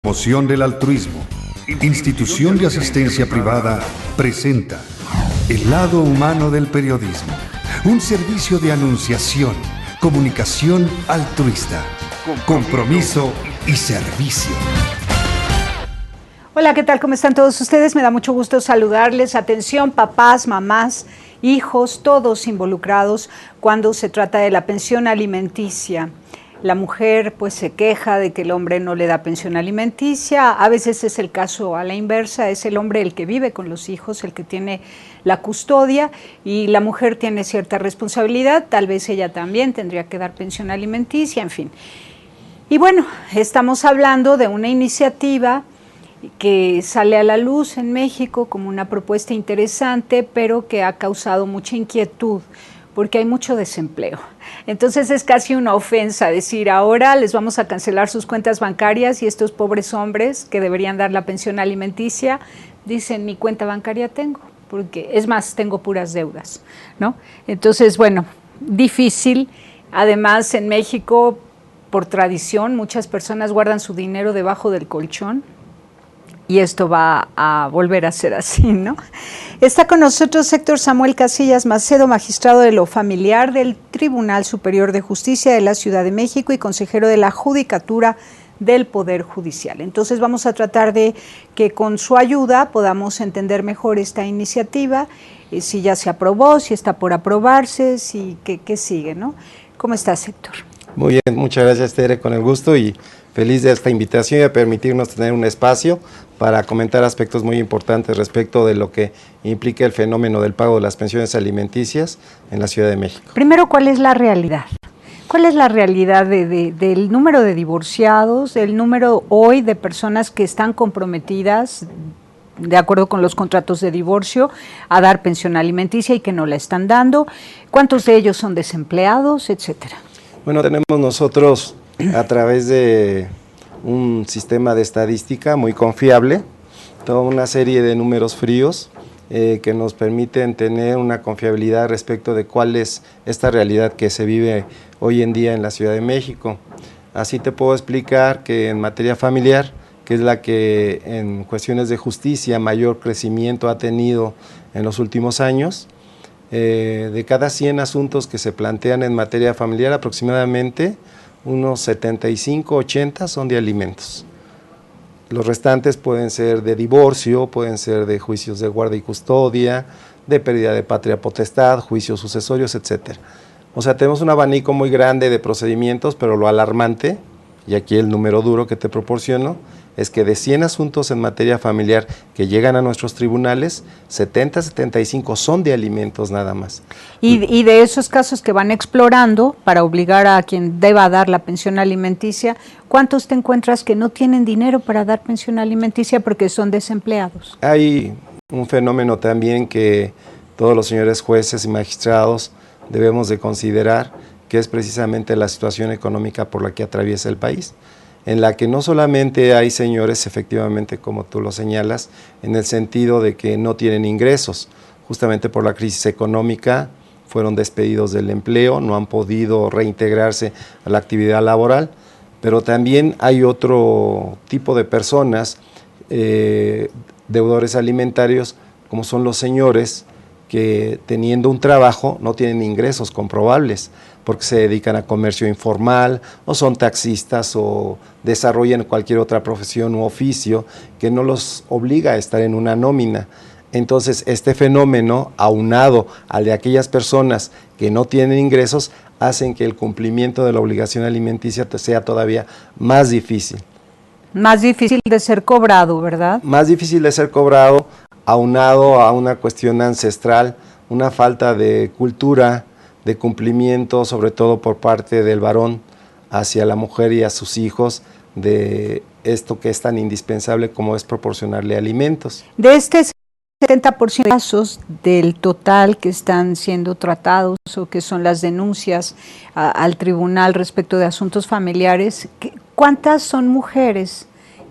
Promoción del altruismo. Institución de asistencia privada presenta el lado humano del periodismo. Un servicio de anunciación, comunicación altruista, compromiso y servicio. Hola, ¿qué tal? ¿Cómo están todos ustedes? Me da mucho gusto saludarles. Atención, papás, mamás, hijos, todos involucrados cuando se trata de la pensión alimenticia. La mujer pues se queja de que el hombre no le da pensión alimenticia, a veces es el caso a la inversa, es el hombre el que vive con los hijos, el que tiene la custodia y la mujer tiene cierta responsabilidad, tal vez ella también tendría que dar pensión alimenticia, en fin. Y bueno, estamos hablando de una iniciativa que sale a la luz en México como una propuesta interesante, pero que ha causado mucha inquietud porque hay mucho desempleo. Entonces es casi una ofensa decir ahora les vamos a cancelar sus cuentas bancarias y estos pobres hombres que deberían dar la pensión alimenticia dicen ni cuenta bancaria tengo, porque es más, tengo puras deudas, ¿no? Entonces, bueno, difícil. Además, en México, por tradición, muchas personas guardan su dinero debajo del colchón. Y esto va a volver a ser así, ¿no? Está con nosotros Héctor Samuel Casillas Macedo, magistrado de lo familiar del Tribunal Superior de Justicia de la Ciudad de México y consejero de la Judicatura del Poder Judicial. Entonces vamos a tratar de que con su ayuda podamos entender mejor esta iniciativa, si ya se aprobó, si está por aprobarse, si qué sigue, ¿no? ¿Cómo estás, Héctor? Muy bien, muchas gracias, Tere, con el gusto y feliz de esta invitación y de permitirnos tener un espacio para comentar aspectos muy importantes respecto de lo que implica el fenómeno del pago de las pensiones alimenticias en la Ciudad de México. Primero, ¿cuál es la realidad? ¿Cuál es la realidad del número de divorciados, del número hoy de personas que están comprometidas, de acuerdo con los contratos de divorcio, a dar pensión alimenticia y que no la están dando? ¿Cuántos de ellos son desempleados, etcétera? Bueno, tenemos nosotros a través de un sistema de estadística muy confiable, toda una serie de números fríos que nos permiten tener una confiabilidad respecto de cuál es esta realidad que se vive hoy en día en la Ciudad de México. Así te puedo explicar que en materia familiar, que es la que en cuestiones de justicia mayor crecimiento ha tenido en los últimos años, de cada 100 asuntos que se plantean en materia familiar, aproximadamente unos 75, 80 son de alimentos. Los restantes pueden ser de divorcio, pueden ser de juicios de guarda y custodia, de pérdida de patria potestad, juicios sucesorios, etc. O sea, tenemos un abanico muy grande de procedimientos, pero lo alarmante, y aquí el número duro que te proporciono, es que de 100 asuntos en materia familiar que llegan a nuestros tribunales, 70, 75 son de alimentos nada más. Y de esos casos que van explorando para obligar a quien deba dar la pensión alimenticia, ¿cuántos te encuentras que no tienen dinero para dar pensión alimenticia porque son desempleados? Hay un fenómeno también que todos los señores jueces y magistrados debemos de considerar, que es precisamente la situación económica por la que atraviesa el país, en la que no solamente hay señores, efectivamente, como tú lo señalas, en el sentido de que no tienen ingresos, justamente por la crisis económica, fueron despedidos del empleo, no han podido reintegrarse a la actividad laboral, pero también hay otro tipo de personas, deudores alimentarios, como son los señores que teniendo un trabajo no tienen ingresos comprobables, porque se dedican a comercio informal, o son taxistas, o desarrollan cualquier otra profesión u oficio que no los obliga a estar en una nómina. Entonces, este fenómeno, aunado al de aquellas personas que no tienen ingresos, hacen que el cumplimiento de la obligación alimenticia sea todavía más difícil. Más difícil de ser cobrado, ¿verdad? Más difícil de ser cobrado, aunado a una cuestión ancestral, una falta de cultura, de cumplimiento, sobre todo por parte del varón hacia la mujer y a sus hijos, de esto que es tan indispensable como es proporcionarle alimentos. De este 70% de casos del total que están siendo tratados o que son las denuncias al tribunal respecto de asuntos familiares, ¿cuántas son mujeres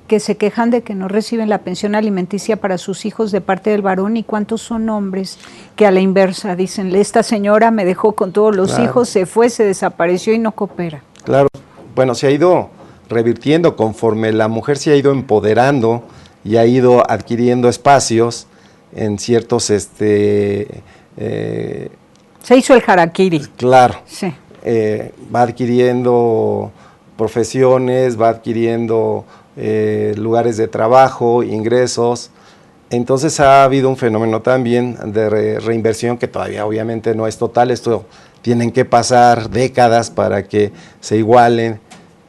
que se quejan de que no reciben la pensión alimenticia para sus hijos de parte del varón y cuántos son hombres que a la inversa dicen, esta señora me dejó con todos los hijos, se fue, se desapareció y no coopera? Claro, bueno, se ha ido revirtiendo conforme la mujer se ha ido empoderando y ha ido adquiriendo espacios en ciertos se hizo el harakiri. Claro. Sí. Va adquiriendo profesiones, va adquiriendo lugares de trabajo, ingresos. Entonces ha habido un fenómeno también de reinversión que todavía obviamente no es total. Esto tienen que pasar décadas para que se igualen.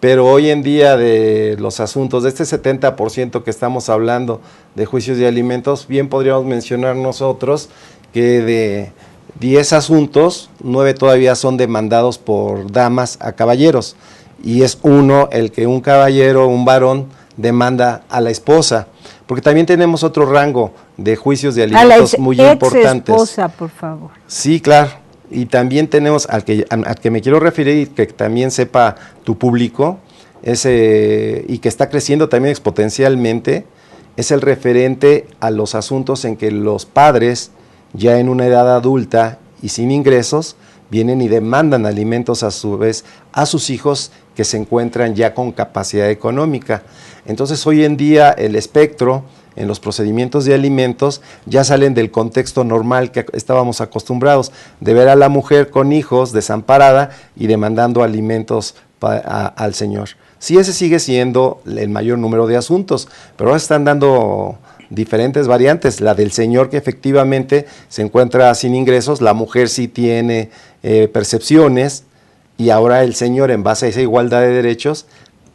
Pero hoy en día de los asuntos, de este 70% que estamos hablando de juicios de alimentos, bien podríamos mencionar nosotros que de 10 asuntos, 9 todavía son demandados por damas a caballeros. Y es uno el que un caballero, un varón, demanda a la esposa. Porque también tenemos otro rango de juicios de alimentos muy importantes. Esposa, por favor. Sí, claro. Y también tenemos al que me quiero referir y que también sepa tu público, y que está creciendo también exponencialmente, es el referente a los asuntos en que los padres, ya en una edad adulta y sin ingresos, vienen y demandan alimentos a su vez a sus hijos que se encuentran ya con capacidad económica. Entonces hoy en día el espectro en los procedimientos de alimentos ya salen del contexto normal que estábamos acostumbrados, de ver a la mujer con hijos desamparada y demandando alimentos al señor. Sí, ese sigue siendo el mayor número de asuntos, pero ahora están dando diferentes variantes. La del señor que efectivamente se encuentra sin ingresos, la mujer sí tiene percepciones, y ahora el señor, en base a esa igualdad de derechos,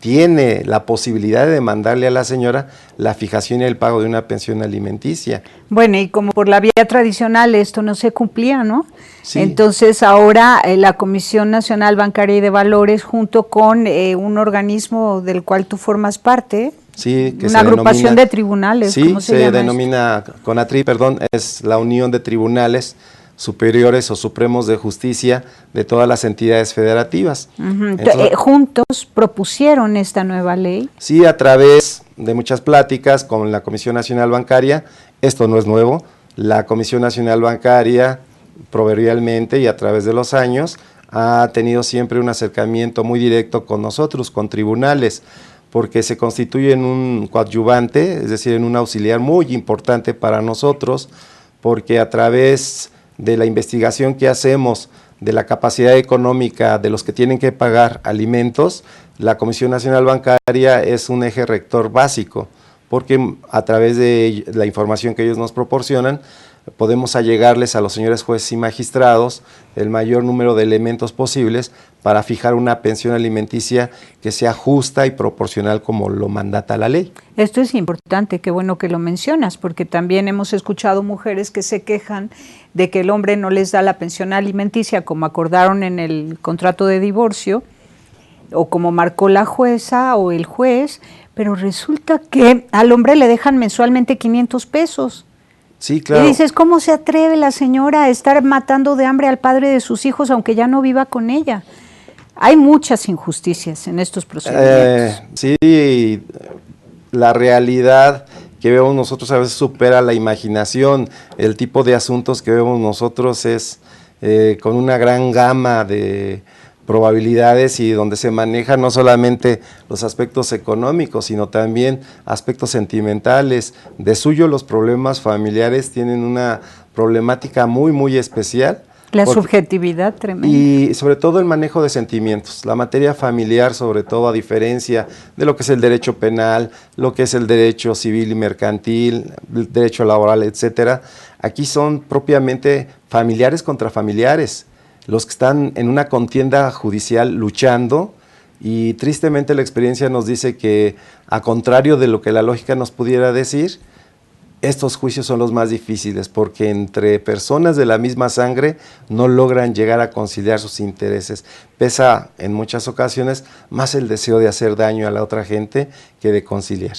tiene la posibilidad de demandarle a la señora la fijación y el pago de una pensión alimenticia. Bueno, y como por la vía tradicional esto no se cumplía, ¿no? Sí. Entonces ahora la Comisión Nacional Bancaria y de Valores, junto con un organismo del cual tú formas parte, sí, que una agrupación de tribunales, sí, ¿cómo se llama denomina CONATRI, perdón, es la Unión de Tribunales Superiores o Supremos de Justicia de todas las entidades federativas. Entonces, juntos propusieron esta nueva ley. Sí, a través de muchas pláticas con la Comisión Nacional Bancaria. Esto no es nuevo. La Comisión Nacional Bancaria, proverbialmente y a través de los años, ha tenido siempre un acercamiento muy directo con nosotros, con tribunales, porque se constituye en un coadyuvante, es decir, en un auxiliar muy importante para nosotros, porque a través de la investigación que hacemos de la capacidad económica de los que tienen que pagar alimentos, la Comisión Nacional Bancaria es un eje rector básico, porque a través de la información que ellos nos proporcionan, podemos allegarles a los señores jueces y magistrados el mayor número de elementos posibles para fijar una pensión alimenticia que sea justa y proporcional como lo mandata la ley. Esto es importante, qué bueno que lo mencionas, porque también hemos escuchado mujeres que se quejan de que el hombre no les da la pensión alimenticia como acordaron en el contrato de divorcio, o como marcó la jueza o el juez, pero resulta que al hombre le dejan mensualmente 500 pesos. Sí, claro. Y dices, ¿cómo se atreve la señora a estar matando de hambre al padre de sus hijos aunque ya no viva con ella? Hay muchas injusticias en estos procedimientos. Sí, la realidad que vemos nosotros a veces supera la imaginación. El tipo de asuntos que vemos nosotros es con una gran gama de probabilidades y donde se manejan no solamente los aspectos económicos, sino también aspectos sentimentales. De suyo los problemas familiares tienen una problemática muy, muy especial. La subjetividad tremenda. Y sobre todo el manejo de sentimientos. La materia familiar, sobre todo, a diferencia de lo que es el derecho penal, lo que es el derecho civil y mercantil, el derecho laboral, etcétera, aquí son propiamente familiares contra familiares, los que están en una contienda judicial luchando, y tristemente la experiencia nos dice que, a contrario de lo que la lógica nos pudiera decir, estos juicios son los más difíciles, porque entre personas de la misma sangre no logran llegar a conciliar sus intereses. Pesa en muchas ocasiones más el deseo de hacer daño a la otra gente que de conciliar.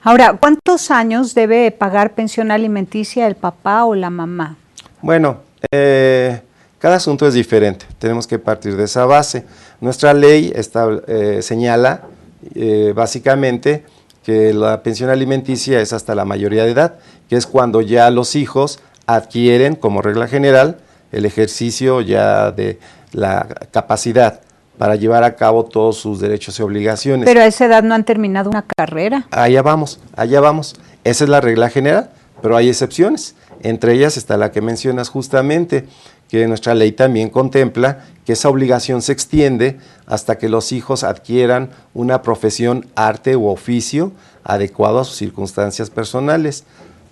Ahora, ¿cuántos años debe pagar pensión alimenticia el papá o la mamá? Bueno, cada asunto es diferente, tenemos que partir de esa base. Nuestra ley señala básicamente que la pensión alimenticia es hasta la mayoría de edad, que es cuando ya los hijos adquieren, como regla general, el ejercicio ya de la capacidad para llevar a cabo todos sus derechos y obligaciones. Pero a esa edad no han terminado una carrera. Allá vamos. Esa es la regla general, pero hay excepciones. Entre ellas está la que mencionas justamente, que nuestra ley también contempla que esa obligación se extiende hasta que los hijos adquieran una profesión, arte u oficio adecuado a sus circunstancias personales.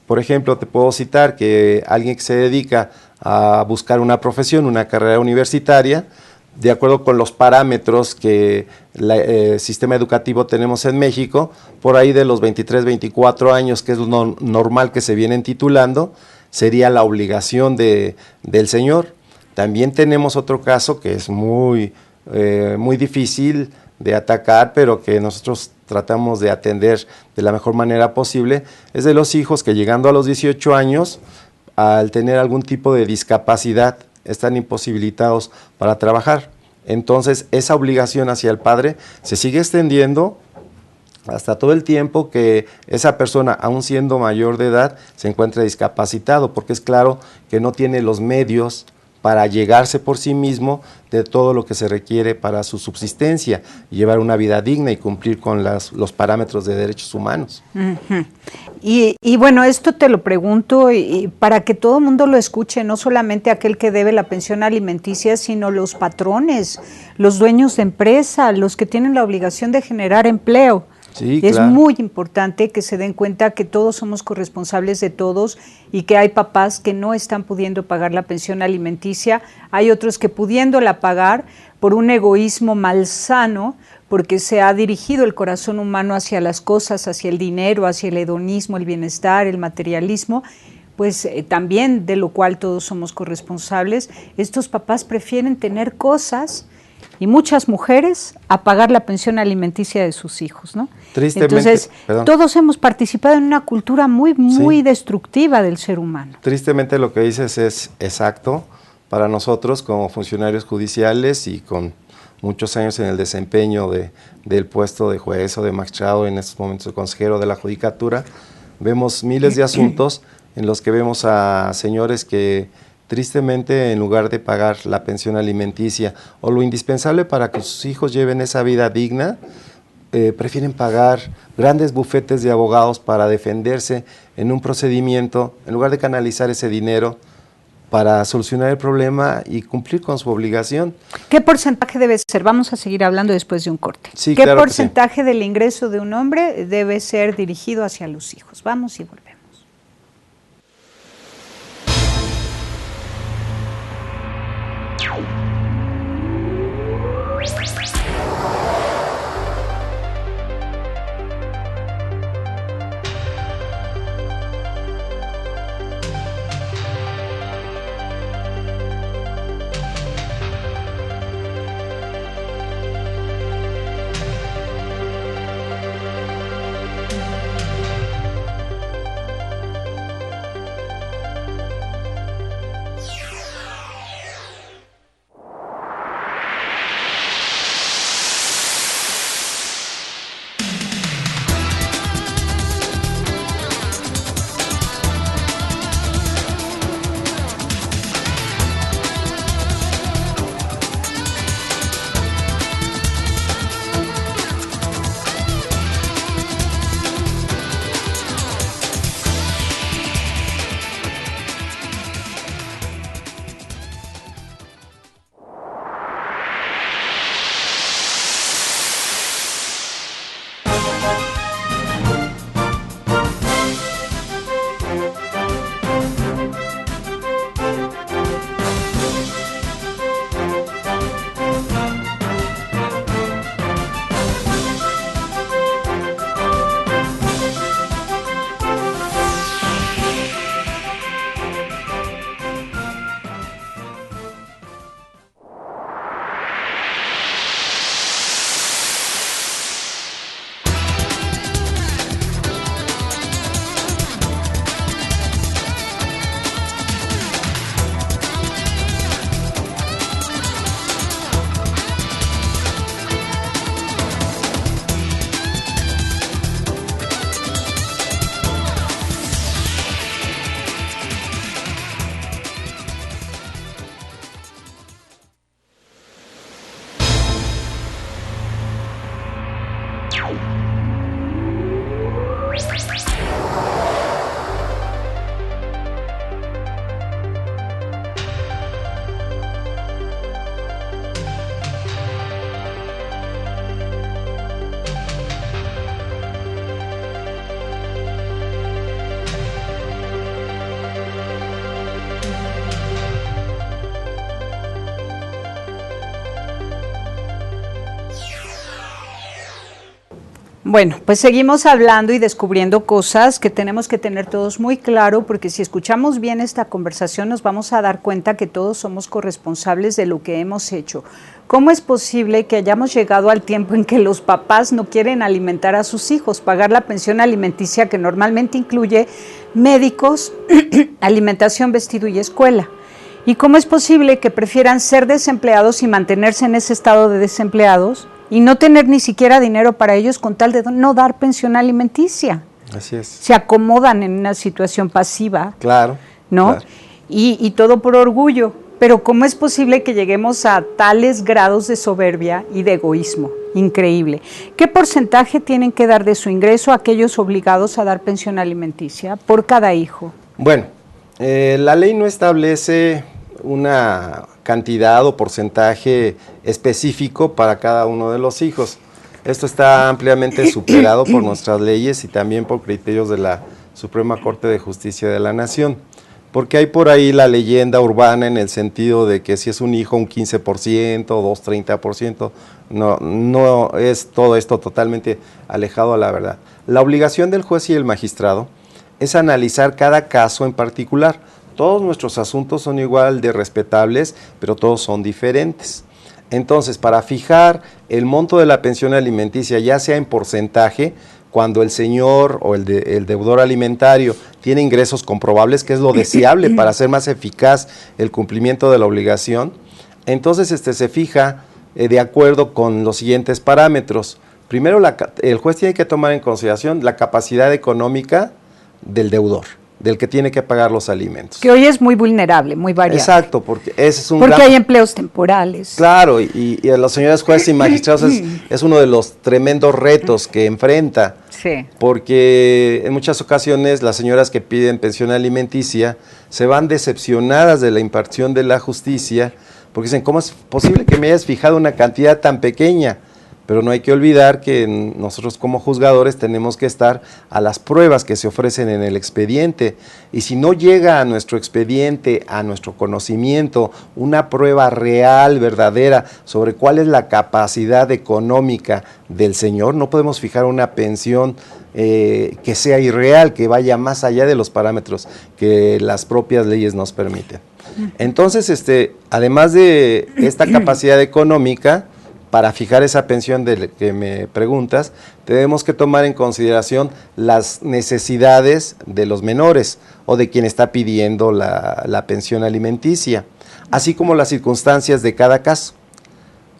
Por ejemplo, te puedo citar que alguien que se dedica a buscar una profesión, una carrera universitaria, de acuerdo con los parámetros que el sistema educativo tenemos en México, por ahí de los 23, 24 años, que es lo normal que se vienen titulando, sería la obligación del señor. También tenemos otro caso que es muy difícil de atacar, pero que nosotros tratamos de atender de la mejor manera posible, es de los hijos que llegando a los 18 años, al tener algún tipo de discapacidad, están imposibilitados para trabajar. Entonces, esa obligación hacia el padre se sigue extendiendo hasta todo el tiempo que esa persona, aún siendo mayor de edad, se encuentre discapacitado, porque es claro que no tiene los medios para llegarse por sí mismo de todo lo que se requiere para su subsistencia, llevar una vida digna y cumplir con los parámetros de derechos humanos. Uh-huh. Y bueno, esto te lo pregunto y para que todo el mundo lo escuche, no solamente aquel que debe la pensión alimenticia, sino los patrones, los dueños de empresa, los que tienen la obligación de generar empleo. Sí, es claro. muy importante que se den cuenta que todos somos corresponsables de todos y que hay papás que no están pudiendo pagar la pensión alimenticia, hay otros que pudiéndola pagar por un egoísmo malsano, porque se ha dirigido el corazón humano hacia las cosas, hacia el dinero, hacia el hedonismo, el bienestar, el materialismo, pues también de lo cual todos somos corresponsables. Estos papás prefieren tener cosas y muchas mujeres a pagar la pensión alimenticia de sus hijos, ¿no? Tristemente, entonces, perdón. Todos hemos participado en una cultura muy sí. destructiva del ser humano. Tristemente lo que dices es exacto para nosotros como funcionarios judiciales y con muchos años en el desempeño del puesto de juez o de magistrado, en estos momentos de consejero de la judicatura, vemos miles de asuntos en los que vemos a señores que tristemente, en lugar de pagar la pensión alimenticia o lo indispensable para que sus hijos lleven esa vida digna, prefieren pagar grandes bufetes de abogados para defenderse en un procedimiento, en lugar de canalizar ese dinero para solucionar el problema y cumplir con su obligación. ¿Qué porcentaje debe ser? Vamos a seguir hablando después de un corte. Sí, ¿Qué claro porcentaje del ingreso de un hombre debe ser dirigido hacia los hijos? Vamos y volvemos. Bueno, pues seguimos hablando y descubriendo cosas que tenemos que tener todos muy claro, porque si escuchamos bien esta conversación nos vamos a dar cuenta que todos somos corresponsables de lo que hemos hecho. ¿Cómo es posible que hayamos llegado al tiempo en que los papás no quieren alimentar a sus hijos, pagar la pensión alimenticia que normalmente incluye médicos, alimentación, vestido y escuela? ¿Y cómo es posible que prefieran ser desempleados y mantenerse en ese estado de desempleados y no tener ni siquiera dinero para ellos con tal de no dar pensión alimenticia? Así es. Se acomodan en una situación pasiva. Claro. ¿No? Claro. Y todo por orgullo. Pero ¿cómo es posible que lleguemos a tales grados de soberbia y de egoísmo? Increíble. ¿Qué porcentaje tienen que dar de su ingreso a aquellos obligados a dar pensión alimenticia por cada hijo? Bueno, la ley no establece una cantidad o porcentaje específico para cada uno de los hijos. Esto está ampliamente superado por nuestras leyes y también por criterios de la Suprema Corte de Justicia de la Nación. Porque hay por ahí la leyenda urbana en el sentido de que si es un hijo un 15%, dos 30%, no es todo esto totalmente alejado a la verdad. La obligación del juez y el magistrado es analizar cada caso en particular. Todos nuestros asuntos son igual de respetables, pero todos son diferentes. Entonces, para fijar el monto de la pensión alimenticia, ya sea en porcentaje, cuando el señor o el deudor alimentario tiene ingresos comprobables, que es lo deseable para hacer más eficaz el cumplimiento de la obligación, entonces se fija de acuerdo con los siguientes parámetros. Primero, el juez tiene que tomar en consideración la capacidad económica del deudor, del que tiene que pagar los alimentos. Que hoy es muy vulnerable, muy variable. Exacto, porque ese es un porque hay empleos temporales. Claro, y a los señores jueces y magistrados es uno de los tremendos retos que enfrenta. Sí. Porque en muchas ocasiones las señoras que piden pensión alimenticia se van decepcionadas de la impartición de la justicia, porque dicen, ¿cómo es posible que me hayas fijado una cantidad tan pequeña? Pero no hay que olvidar que nosotros como juzgadores tenemos que estar a las pruebas que se ofrecen en el expediente. Y si no llega a nuestro expediente, a nuestro conocimiento, una prueba real, verdadera, sobre cuál es la capacidad económica del señor, no podemos fijar una pensión que sea irreal, que vaya más allá de los parámetros que las propias leyes nos permiten. Entonces, además de esta capacidad económica, para fijar esa pensión de que me preguntas, tenemos que tomar en consideración las necesidades de los menores o de quien está pidiendo la pensión alimenticia, así como las circunstancias de cada caso.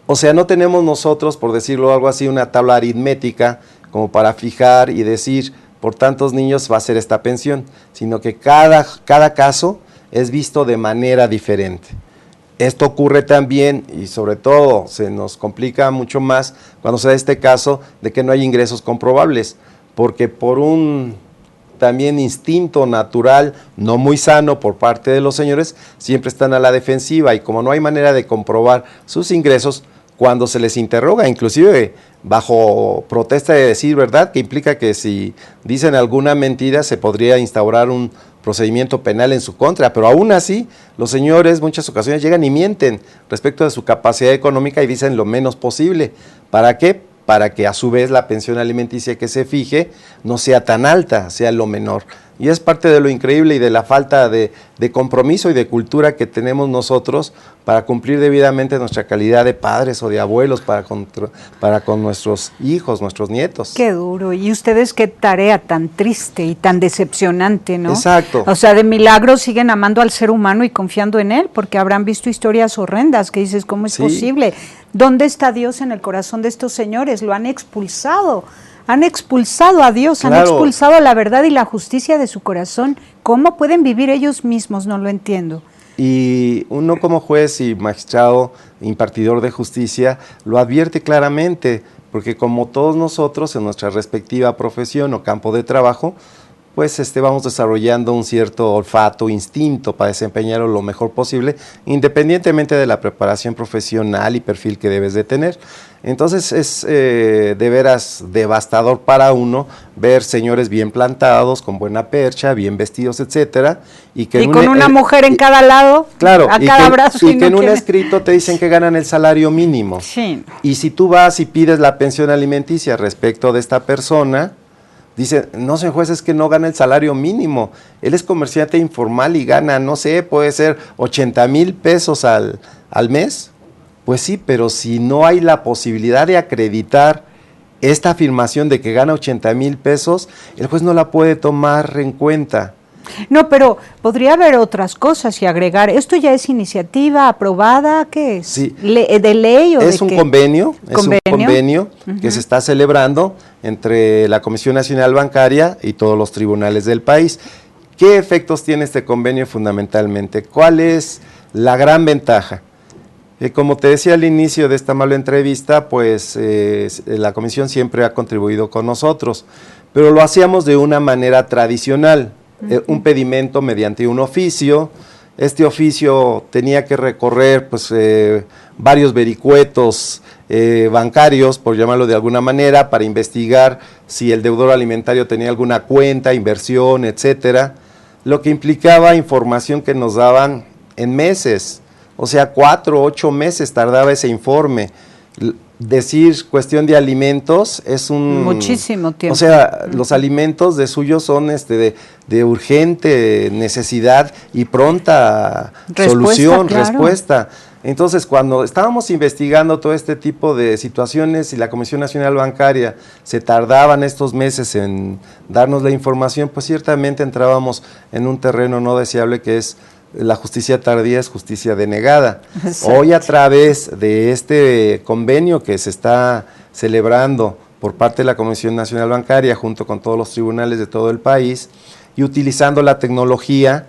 O sea, no tenemos nosotros, por decirlo algo así, una tabla aritmética como para fijar y decir, por tantos niños va a ser esta pensión, sino que cada caso es visto de manera diferente. Esto ocurre también, y sobre todo se nos complica mucho más cuando se da este caso de que no hay ingresos comprobables, porque por un también instinto natural no muy sano por parte de los señores, siempre están a la defensiva, y como no hay manera de comprobar sus ingresos, cuando se les interroga, inclusive bajo protesta de decir verdad, que implica que si dicen alguna mentira se podría instaurar un procedimiento penal en su contra, pero aún así los señores muchas ocasiones llegan y mienten respecto de su capacidad económica y dicen lo menos posible. ¿Para qué? Para que a su vez la pensión alimenticia que se fije no sea tan alta, sea lo menor. Y es parte de lo increíble y de la falta de compromiso y de cultura que tenemos nosotros para cumplir debidamente nuestra calidad de padres o de abuelos para con nuestros hijos, nuestros nietos. Qué duro. Y ustedes qué tarea tan triste y tan decepcionante, ¿no? Exacto. O sea, de milagro siguen amando al ser humano y confiando en él, porque habrán visto historias horrendas que dices, ¿cómo es posible? ¿Dónde está Dios en el corazón de estos señores? Lo han expulsado. Han expulsado a Dios, han expulsado la verdad y la justicia de su corazón. ¿Cómo pueden vivir ellos mismos? No lo entiendo. Y uno como juez y magistrado, impartidor de justicia, lo advierte claramente, porque como todos nosotros en nuestra respectiva profesión o campo de trabajo, pues vamos desarrollando un cierto olfato, instinto para desempeñarlo lo mejor posible, independientemente de la preparación profesional y perfil que debes de tener. Entonces es de veras devastador para uno ver señores bien plantados, con buena percha, bien vestidos, etcétera, y que con una mujer en cada lado, claro, a cada brazo. Y que en un escrito te dicen que ganan el salario mínimo. Sí. Y si tú vas y pides la pensión alimenticia respecto de esta persona, dice, no, señor juez, es que no gana el salario mínimo. Él es comerciante informal y gana, no sé, puede ser 80,000 pesos al mes. Pues sí, pero si no hay la posibilidad de acreditar esta afirmación de que gana 80,000 pesos, el juez no la puede tomar en cuenta. No, pero podría haber otras cosas y agregar, ¿esto ya es iniciativa aprobada? ¿Qué es? Sí. ¿De ley o es de un qué? convenio, es un convenio que se está celebrando entre la Comisión Nacional Bancaria y todos los tribunales del país. ¿Qué efectos tiene este convenio fundamentalmente? ¿Cuál es la gran ventaja? Como te decía al inicio de esta amable entrevista, pues la comisión siempre ha contribuido con nosotros, pero lo hacíamos de una manera tradicional, un pedimento mediante un oficio. Este oficio tenía que recorrer pues, varios vericuetos bancarios, por llamarlo de alguna manera, para investigar si el deudor alimentario tenía alguna cuenta, inversión, etcétera, lo que implicaba información que nos daban en meses. O sea, 4 o 8 meses tardaba ese informe. Decir cuestión de alimentos es un... Muchísimo tiempo. O sea, los alimentos de suyo son de urgente necesidad y pronta solución, claro. respuesta. Entonces, cuando estábamos investigando todo este tipo de situaciones y la Comisión Nacional Bancaria se tardaban estos meses en darnos la información, pues ciertamente entrábamos en un terreno no deseable que es la justicia tardía es justicia denegada. Exacto. Hoy a través de este convenio que se está celebrando por parte de la Comisión Nacional Bancaria junto con todos los tribunales de todo el país y utilizando la tecnología,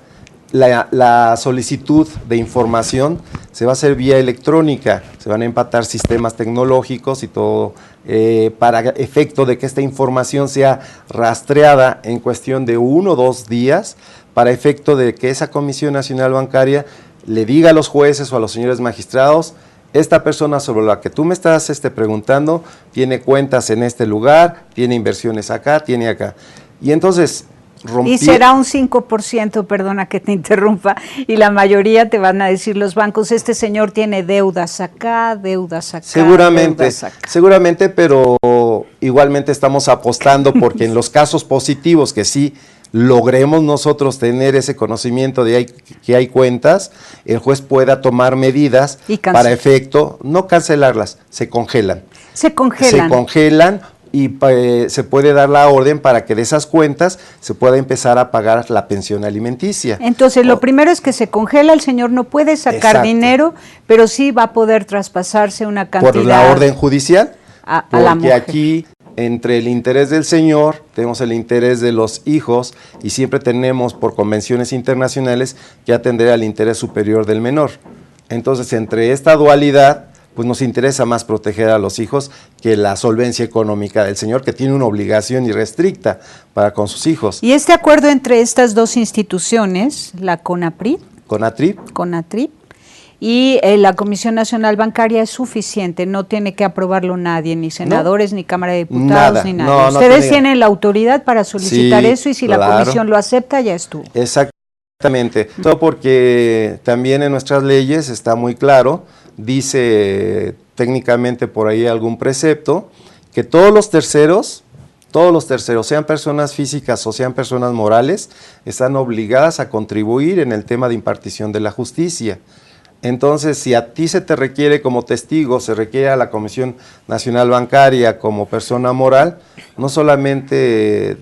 la solicitud de información se va a hacer vía electrónica, se van a empatar sistemas tecnológicos y todo para efecto de que esta información sea rastreada en cuestión de 1 o 2 días, para efecto de que esa Comisión Nacional Bancaria le diga a los jueces o a los señores magistrados, esta persona sobre la que tú me estás preguntando tiene cuentas en este lugar, tiene inversiones acá, tiene acá. Y entonces... Y será un 5%, perdona que te interrumpa, y la mayoría te van a decir los bancos, este señor tiene deudas acá, deudas acá. Seguramente, deudas acá. Seguramente, pero igualmente estamos apostando porque en los casos positivos que sí logremos nosotros tener ese conocimiento de que hay cuentas, el juez pueda tomar medidas para efecto, no cancelarlas, se congelan. Se congelan. Se congelan y se puede dar la orden para que de esas cuentas se pueda empezar a pagar la pensión alimenticia. Entonces, lo primero es que se congela, el señor no puede sacar dinero, pero sí va a poder traspasarse una cantidad. Por la orden judicial, a la mujer. Porque aquí, entre el interés del señor, tenemos el interés de los hijos y siempre tenemos por convenciones internacionales que atender al interés superior del menor. Entonces, entre esta dualidad, pues nos interesa más proteger a los hijos que la solvencia económica del señor, que tiene una obligación irrestricta para con sus hijos. Y este acuerdo entre estas dos instituciones, la CONAPRID y la Comisión Nacional Bancaria, es suficiente, no tiene que aprobarlo nadie, ni senadores, ni Cámara de Diputados, ni nada. Ustedes tienen la autoridad para solicitar eso y si la Comisión lo acepta, ya estuvo. Exactamente, todo porque también en nuestras leyes está muy claro, dice técnicamente por ahí algún precepto, que todos los terceros, sean personas físicas o sean personas morales, están obligadas a contribuir en el tema de impartición de la justicia. Entonces, si a ti se te requiere como testigo, se requiere a la Comisión Nacional Bancaria como persona moral, no solamente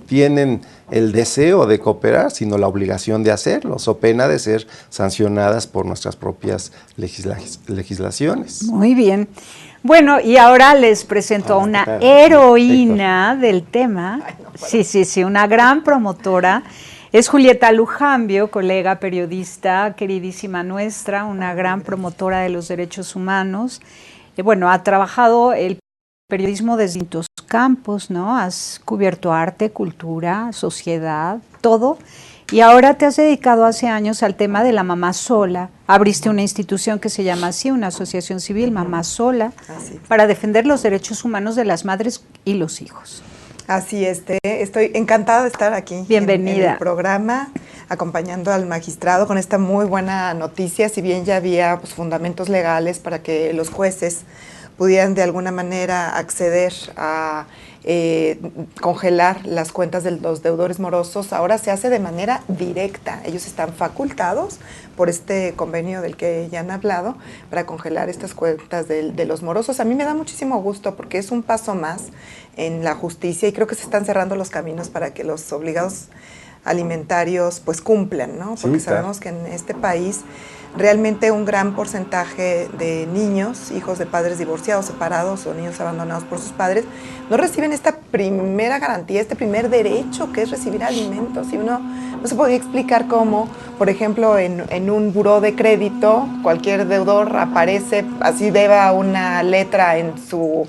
tienen el deseo de cooperar, sino la obligación de hacerlo, so pena de ser sancionadas por nuestras propias legislaciones. Muy bien. Bueno, y ahora les presento a una heroína del tema. Sí, una gran promotora. Es Julieta Lujambio, colega periodista, queridísima nuestra, una gran promotora de los derechos humanos. Ha trabajado el periodismo desde distintos campos, ¿no? Has cubierto arte, cultura, sociedad, todo. Y ahora te has dedicado hace años al tema de la mamá sola. Abriste una institución que se llama así, una asociación civil, Mamá Sola, para defender los derechos humanos de las madres y los hijos. Así es, estoy encantada de estar aquí. Bienvenida. En el programa, acompañando al magistrado con esta muy buena noticia, si bien ya había pues, fundamentos legales para que los jueces pudieran de alguna manera acceder a congelar las cuentas de los deudores morosos, ahora se hace de manera directa. Ellos están facultados por este convenio del que ya han hablado para congelar estas cuentas de los morosos. A mí me da muchísimo gusto porque es un paso más en la justicia y creo que se están cerrando los caminos para que los obligados alimentarios pues cumplan, ¿no? Porque sí, sabemos que en este país realmente un gran porcentaje de niños, hijos de padres divorciados, separados o niños abandonados por sus padres, no reciben esta primera garantía, este primer derecho que es recibir alimentos. Y uno no se podía explicar cómo, por ejemplo, en un buró de crédito, cualquier deudor aparece, así deba una letra en su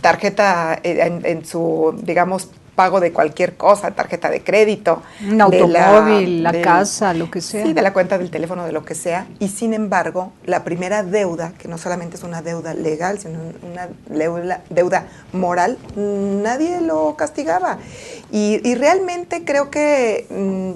tarjeta, en su, digamos, pago de cualquier cosa, tarjeta de crédito. Un automóvil, la casa, lo que sea. Sí, de la cuenta del teléfono, de lo que sea. Y sin embargo, la primera deuda, que no solamente es una deuda legal, sino una deuda moral, nadie lo castigaba. Y realmente creo que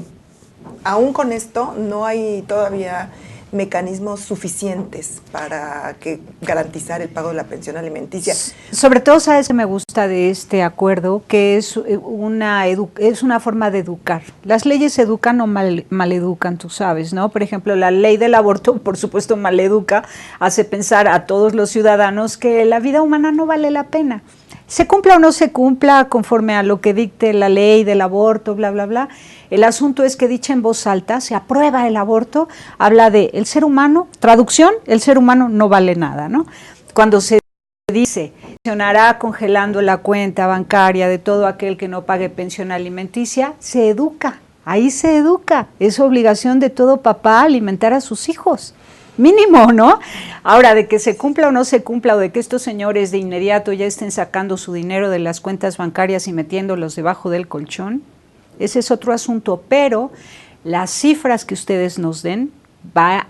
aún con esto no hay todavía mecanismos suficientes para garantizar el pago de la pensión alimenticia. Sobre todo, ¿sabes qué me gusta de este acuerdo? Que es una forma de educar. Las leyes educan o maleducan, tú sabes, ¿no? Por ejemplo, la ley del aborto, por supuesto, maleduca, hace pensar a todos los ciudadanos que la vida humana no vale la pena. Se cumpla o no se cumpla conforme a lo que dicte la ley del aborto, bla, bla, bla. El asunto es que dicha en voz alta, se aprueba el aborto, habla de el ser humano, traducción, el ser humano no vale nada, ¿no? Cuando se dice, funcionará congelando la cuenta bancaria de todo aquel que no pague pensión alimenticia, se educa, ahí se educa, es obligación de todo papá alimentar a sus hijos. Mínimo, ¿no? Ahora, de que se cumpla o no se cumpla, o de que estos señores de inmediato ya estén sacando su dinero de las cuentas bancarias y metiéndolos debajo del colchón, ese es otro asunto, pero las cifras que ustedes nos den va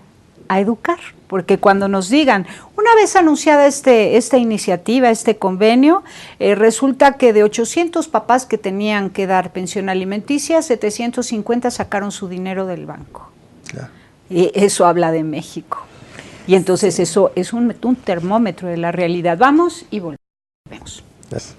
a educar, porque cuando nos digan, una vez anunciada esta iniciativa, este convenio, resulta que de 800 papás que tenían que dar pensión alimenticia, 750 sacaron su dinero del banco. Claro. Y eso habla de México. Y entonces eso es un termómetro de la realidad. Vamos y volvemos. Yes.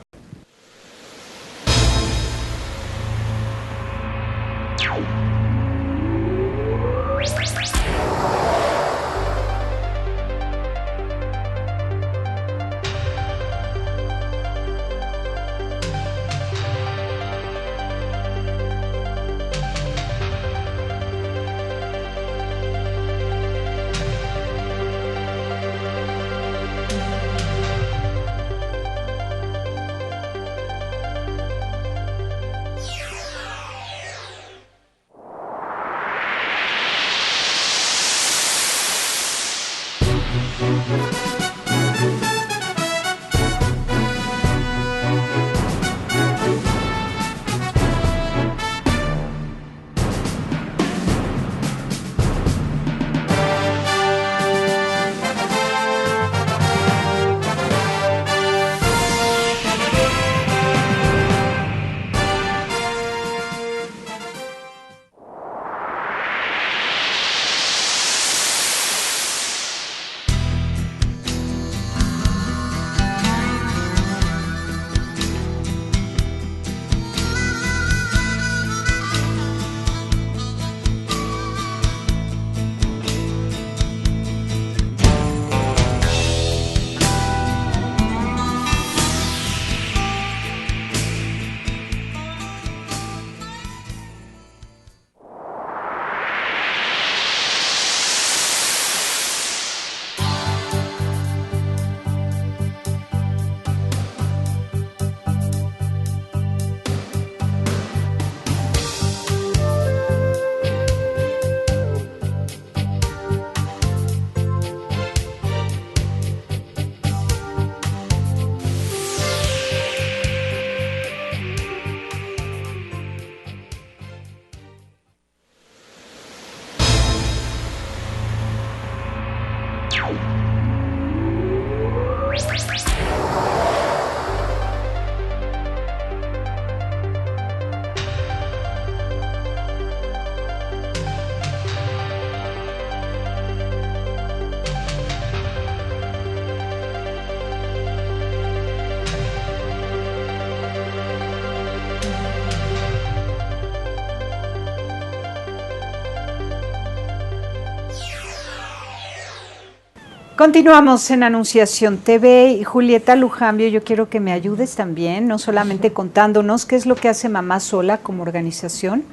Continuamos en Anunciación TV y Julieta Lujambio, yo quiero que me ayudes también, no solamente contándonos qué es lo que hace Mamá Sola como organización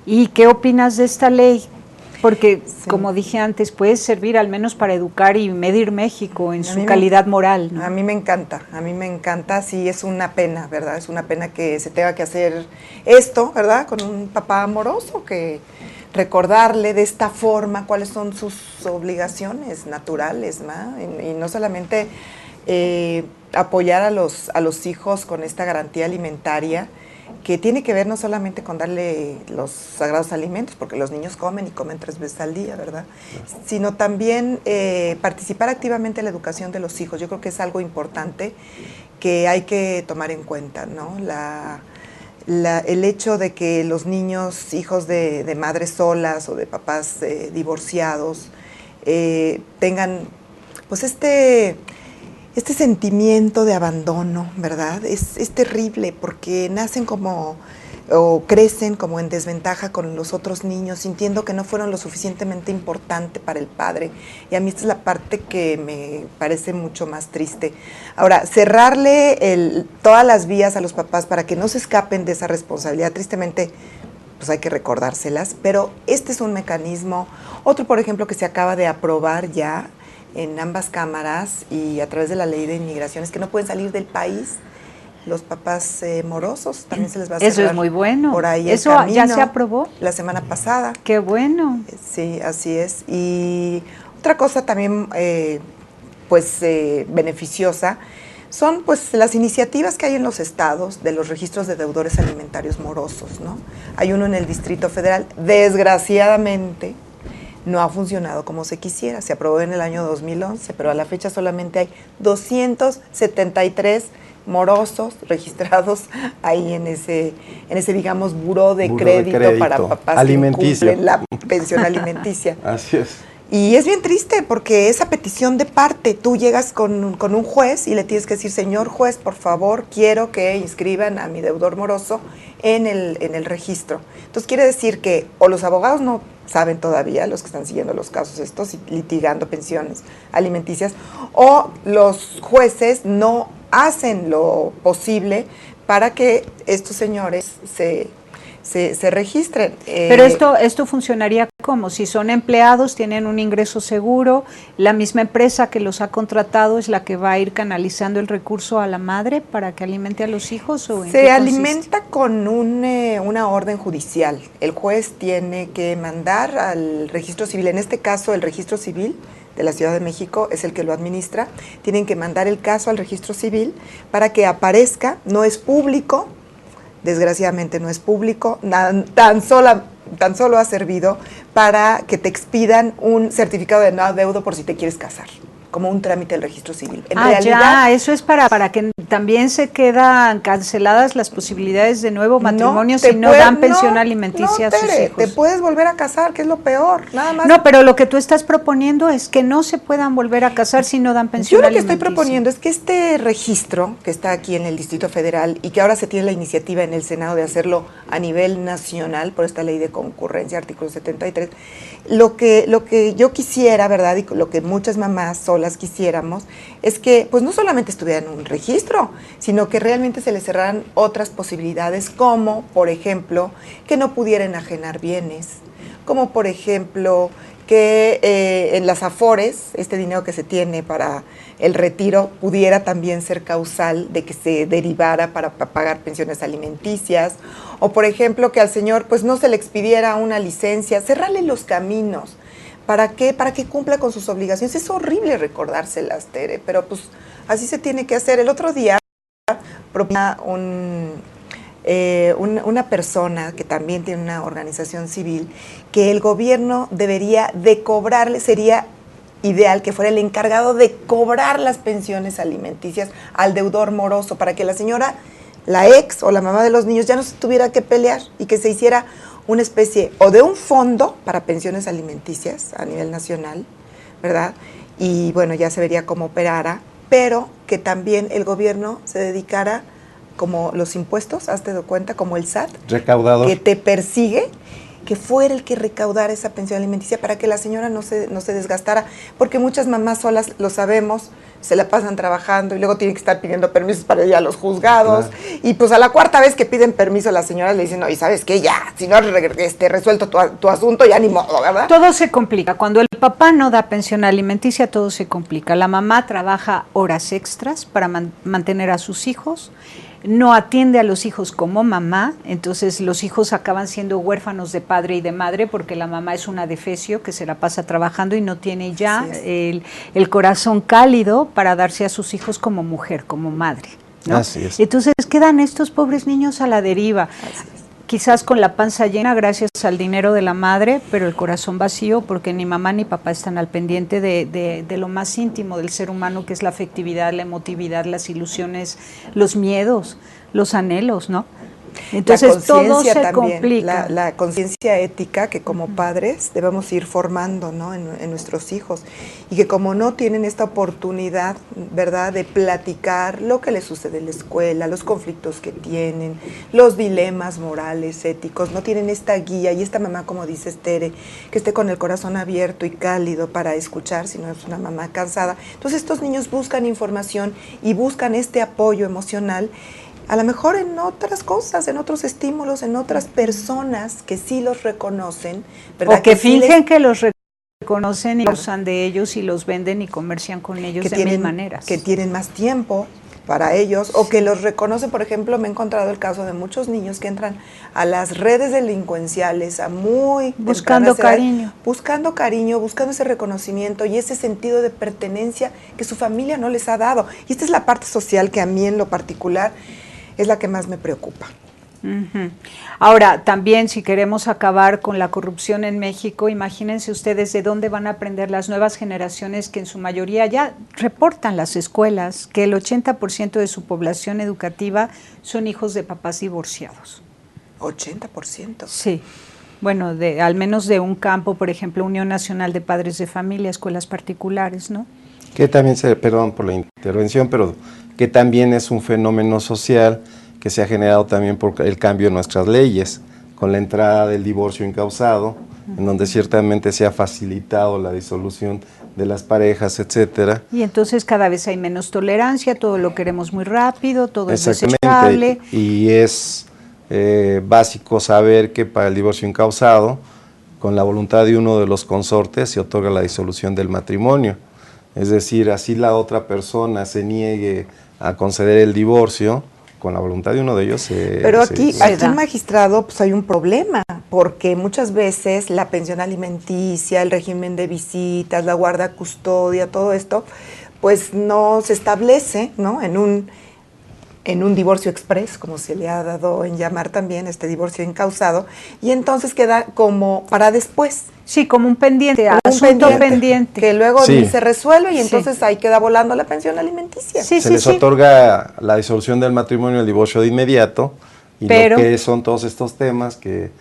y qué opinas de esta ley, porque como dije antes, puede servir al menos para educar y medir México en su calidad moral, ¿no? A mí me encanta, sí, es una pena, ¿verdad? Es una pena que se tenga que hacer esto, ¿verdad? Con un papá amoroso, que recordarle de esta forma cuáles son sus obligaciones naturales, ¿no? Y no solamente apoyar a los hijos con esta garantía alimentaria, que tiene que ver no solamente con darle los sagrados alimentos, porque los niños comen y comen 3 veces al día, ¿verdad? Sino también participar activamente en la educación de los hijos. Yo creo que es algo importante que hay que tomar en cuenta, ¿no? El hecho de que los niños, hijos de madres solas o de papás divorciados, tengan pues este sentimiento de abandono, ¿verdad? Es terrible porque nacen o crecen como en desventaja con los otros niños, sintiendo que no fueron lo suficientemente importante para el padre. Y a mí esta es la parte que me parece mucho más triste. Ahora, cerrarle todas las vías a los papás para que no se escapen de esa responsabilidad, tristemente, pues hay que recordárselas, pero este es un mecanismo. Otro, por ejemplo, que se acaba de aprobar ya en ambas cámaras y a través de la ley de inmigración, es que no pueden salir del país los papás morosos, también se les va a cerrar. Eso es muy bueno. Por ahí ¿Eso el camino, ya se aprobó? La semana pasada. ¡Qué bueno! Sí, así es. Y otra cosa también, beneficiosa, son pues las iniciativas que hay en los estados de los registros de deudores alimentarios morosos, ¿no? Hay uno en el Distrito Federal, desgraciadamente, no ha funcionado como se quisiera. Se aprobó en el año 2011, pero a la fecha solamente hay 273 morosos registrados ahí en ese digamos, buró de crédito para papás alimenticio, que cumplen la pensión alimenticia. Así es. Y es bien triste porque esa petición de parte, tú llegas con un juez y le tienes que decir, señor juez, por favor, quiero que inscriban a mi deudor moroso en el registro. Entonces quiere decir que o los abogados no saben todavía, los que están siguiendo los casos estos y litigando pensiones alimenticias, o los jueces no hacen lo posible para que estos señores se registren. Pero esto funcionaría como si son empleados, tienen un ingreso seguro, la misma empresa que los ha contratado es la que va a ir canalizando el recurso a la madre para que alimente a los hijos, ¿o en qué se consiste? alimenta con una orden judicial. El juez tiene que mandar al registro civil, en este caso el registro civil de la Ciudad de México es el que lo administra, tienen que mandar el caso al registro civil para que aparezca, no es público, desgraciadamente no es público, tan solo ha servido para que te expidan un certificado de no adeudo por si te quieres casar, como un trámite del registro civil. En realidad, ya, eso es para que también se quedan canceladas las posibilidades de nuevo matrimonio si no dan pensión alimenticia a sus hijos. Te puedes volver a casar, que es lo peor, nada más. No, pero lo que tú estás proponiendo es que no se puedan volver a casar si no dan pensión alimenticia. Yo lo que alimenticia. estoy proponiendo es que este registro que está aquí en el Distrito Federal y que ahora se tiene la iniciativa en el Senado de hacerlo a nivel nacional por esta ley de concurrencia, artículo 73, lo que yo quisiera, ¿verdad? Y lo que muchas mamás solas quisiéramos es que pues no solamente estuvieran en un registro, sino que realmente se les cerraran otras posibilidades, como por ejemplo que no pudieran enajenar bienes, como por ejemplo que en las afores, este dinero que se tiene para el retiro pudiera también ser causal de que se derivara para pagar pensiones alimenticias, o por ejemplo que al señor pues no se le expidiera una licencia, cerrarle los caminos. ¿Para qué? Para que cumpla con sus obligaciones. Es horrible recordárselas, Tere, pero pues así se tiene que hacer. El otro día proponía una persona que también tiene una organización civil que el gobierno debería de cobrarle, sería ideal que fuera el encargado de cobrar las pensiones alimenticias al deudor moroso para que la señora, la ex o la mamá de los niños ya no se tuviera que pelear y que se hiciera una especie o de un fondo para pensiones alimenticias a nivel nacional, ¿verdad? Y bueno, ya se vería cómo operara, pero que también el gobierno se dedicara como los impuestos, hazte de cuenta, como el SAT, recaudador, que te persigue que fuera el que recaudara esa pensión alimenticia para que la señora no se desgastara, porque muchas mamás solas, lo sabemos, se la pasan trabajando y luego tienen que estar pidiendo permisos para ir a los juzgados, y pues a la cuarta vez que piden permiso las señoras le dicen, no, y ¿sabes qué? Ya, si no has resuelto tu asunto, ya ni modo, ¿verdad? Todo se complica. Cuando el papá no da pensión alimenticia, todo se complica. La mamá trabaja horas extras para mantener a sus hijos, no atiende a los hijos como mamá, entonces los hijos acaban siendo huérfanos de padre y de madre porque la mamá es una defecio que se la pasa trabajando y no tiene ya el corazón cálido para darse a sus hijos como mujer, como madre, ¿no? Así es. Entonces quedan estos pobres niños a la deriva. Quizás con la panza llena gracias al dinero de la madre, pero el corazón vacío porque ni mamá ni papá están al pendiente de lo más íntimo del ser humano, que es la afectividad, la emotividad, las ilusiones, los miedos, los anhelos, ¿no? Entonces todo se complica. La conciencia ética que como padres debemos ir formando, ¿no? en nuestros hijos, y que como no tienen esta oportunidad, ¿verdad?, de platicar lo que les sucede en la escuela, los conflictos que tienen, los dilemas morales, éticos, no tienen esta guía y esta mamá, como dice Tere, que esté con el corazón abierto y cálido para escuchar, si no es una mamá cansada. Entonces estos niños buscan información y buscan este apoyo emocional, a lo mejor en otras cosas, en otros estímulos, en otras personas que sí los reconocen, ¿verdad? O que fingen que los reconocen y usan de ellos y los venden y comercian con ellos de mil maneras. Que tienen más tiempo para ellos, o que los reconocen. Por ejemplo, me he encontrado el caso de muchos niños que entran a las redes delincuenciales a muy buscando cariño, buscando ese reconocimiento y ese sentido de pertenencia que su familia no les ha dado. Y esta es la parte social que a mí en lo particular es la que más me preocupa. Ahora, también si queremos acabar con la corrupción en México, imagínense ustedes de dónde van a aprender las nuevas generaciones que en su mayoría ya reportan las escuelas, que el 80% de su población educativa son hijos de papás divorciados. ¿80%? Sí. Bueno, al menos de un campo, por ejemplo, Unión Nacional de Padres de Familia, escuelas particulares, ¿no? Que también, perdón por la intervención, pero que también es un fenómeno social que se ha generado también por el cambio en nuestras leyes, con la entrada del divorcio incausado, en donde ciertamente se ha facilitado la disolución de las parejas, etcétera. Y entonces cada vez hay menos tolerancia, todo lo queremos muy rápido, todo es desechable. Y es básico saber que para el divorcio incausado, con la voluntad de uno de los consortes, se otorga la disolución del matrimonio. Es decir, así la otra persona se niegue a conceder el divorcio, con la voluntad de uno de ellos Pero aquí magistrado, pues hay un problema, porque muchas veces la pensión alimenticia, el régimen de visitas, la guarda custodia, todo esto, pues no se establece, ¿no?, en un divorcio express, como se le ha dado en llamar también, este divorcio incausado, y entonces queda como para después. Sí, como un pendiente, asunto pendiente. Que luego ni se resuelve y entonces ahí queda volando la pensión alimenticia. Se les otorga la disolución del matrimonio, el divorcio de inmediato, y lo que son todos estos temas que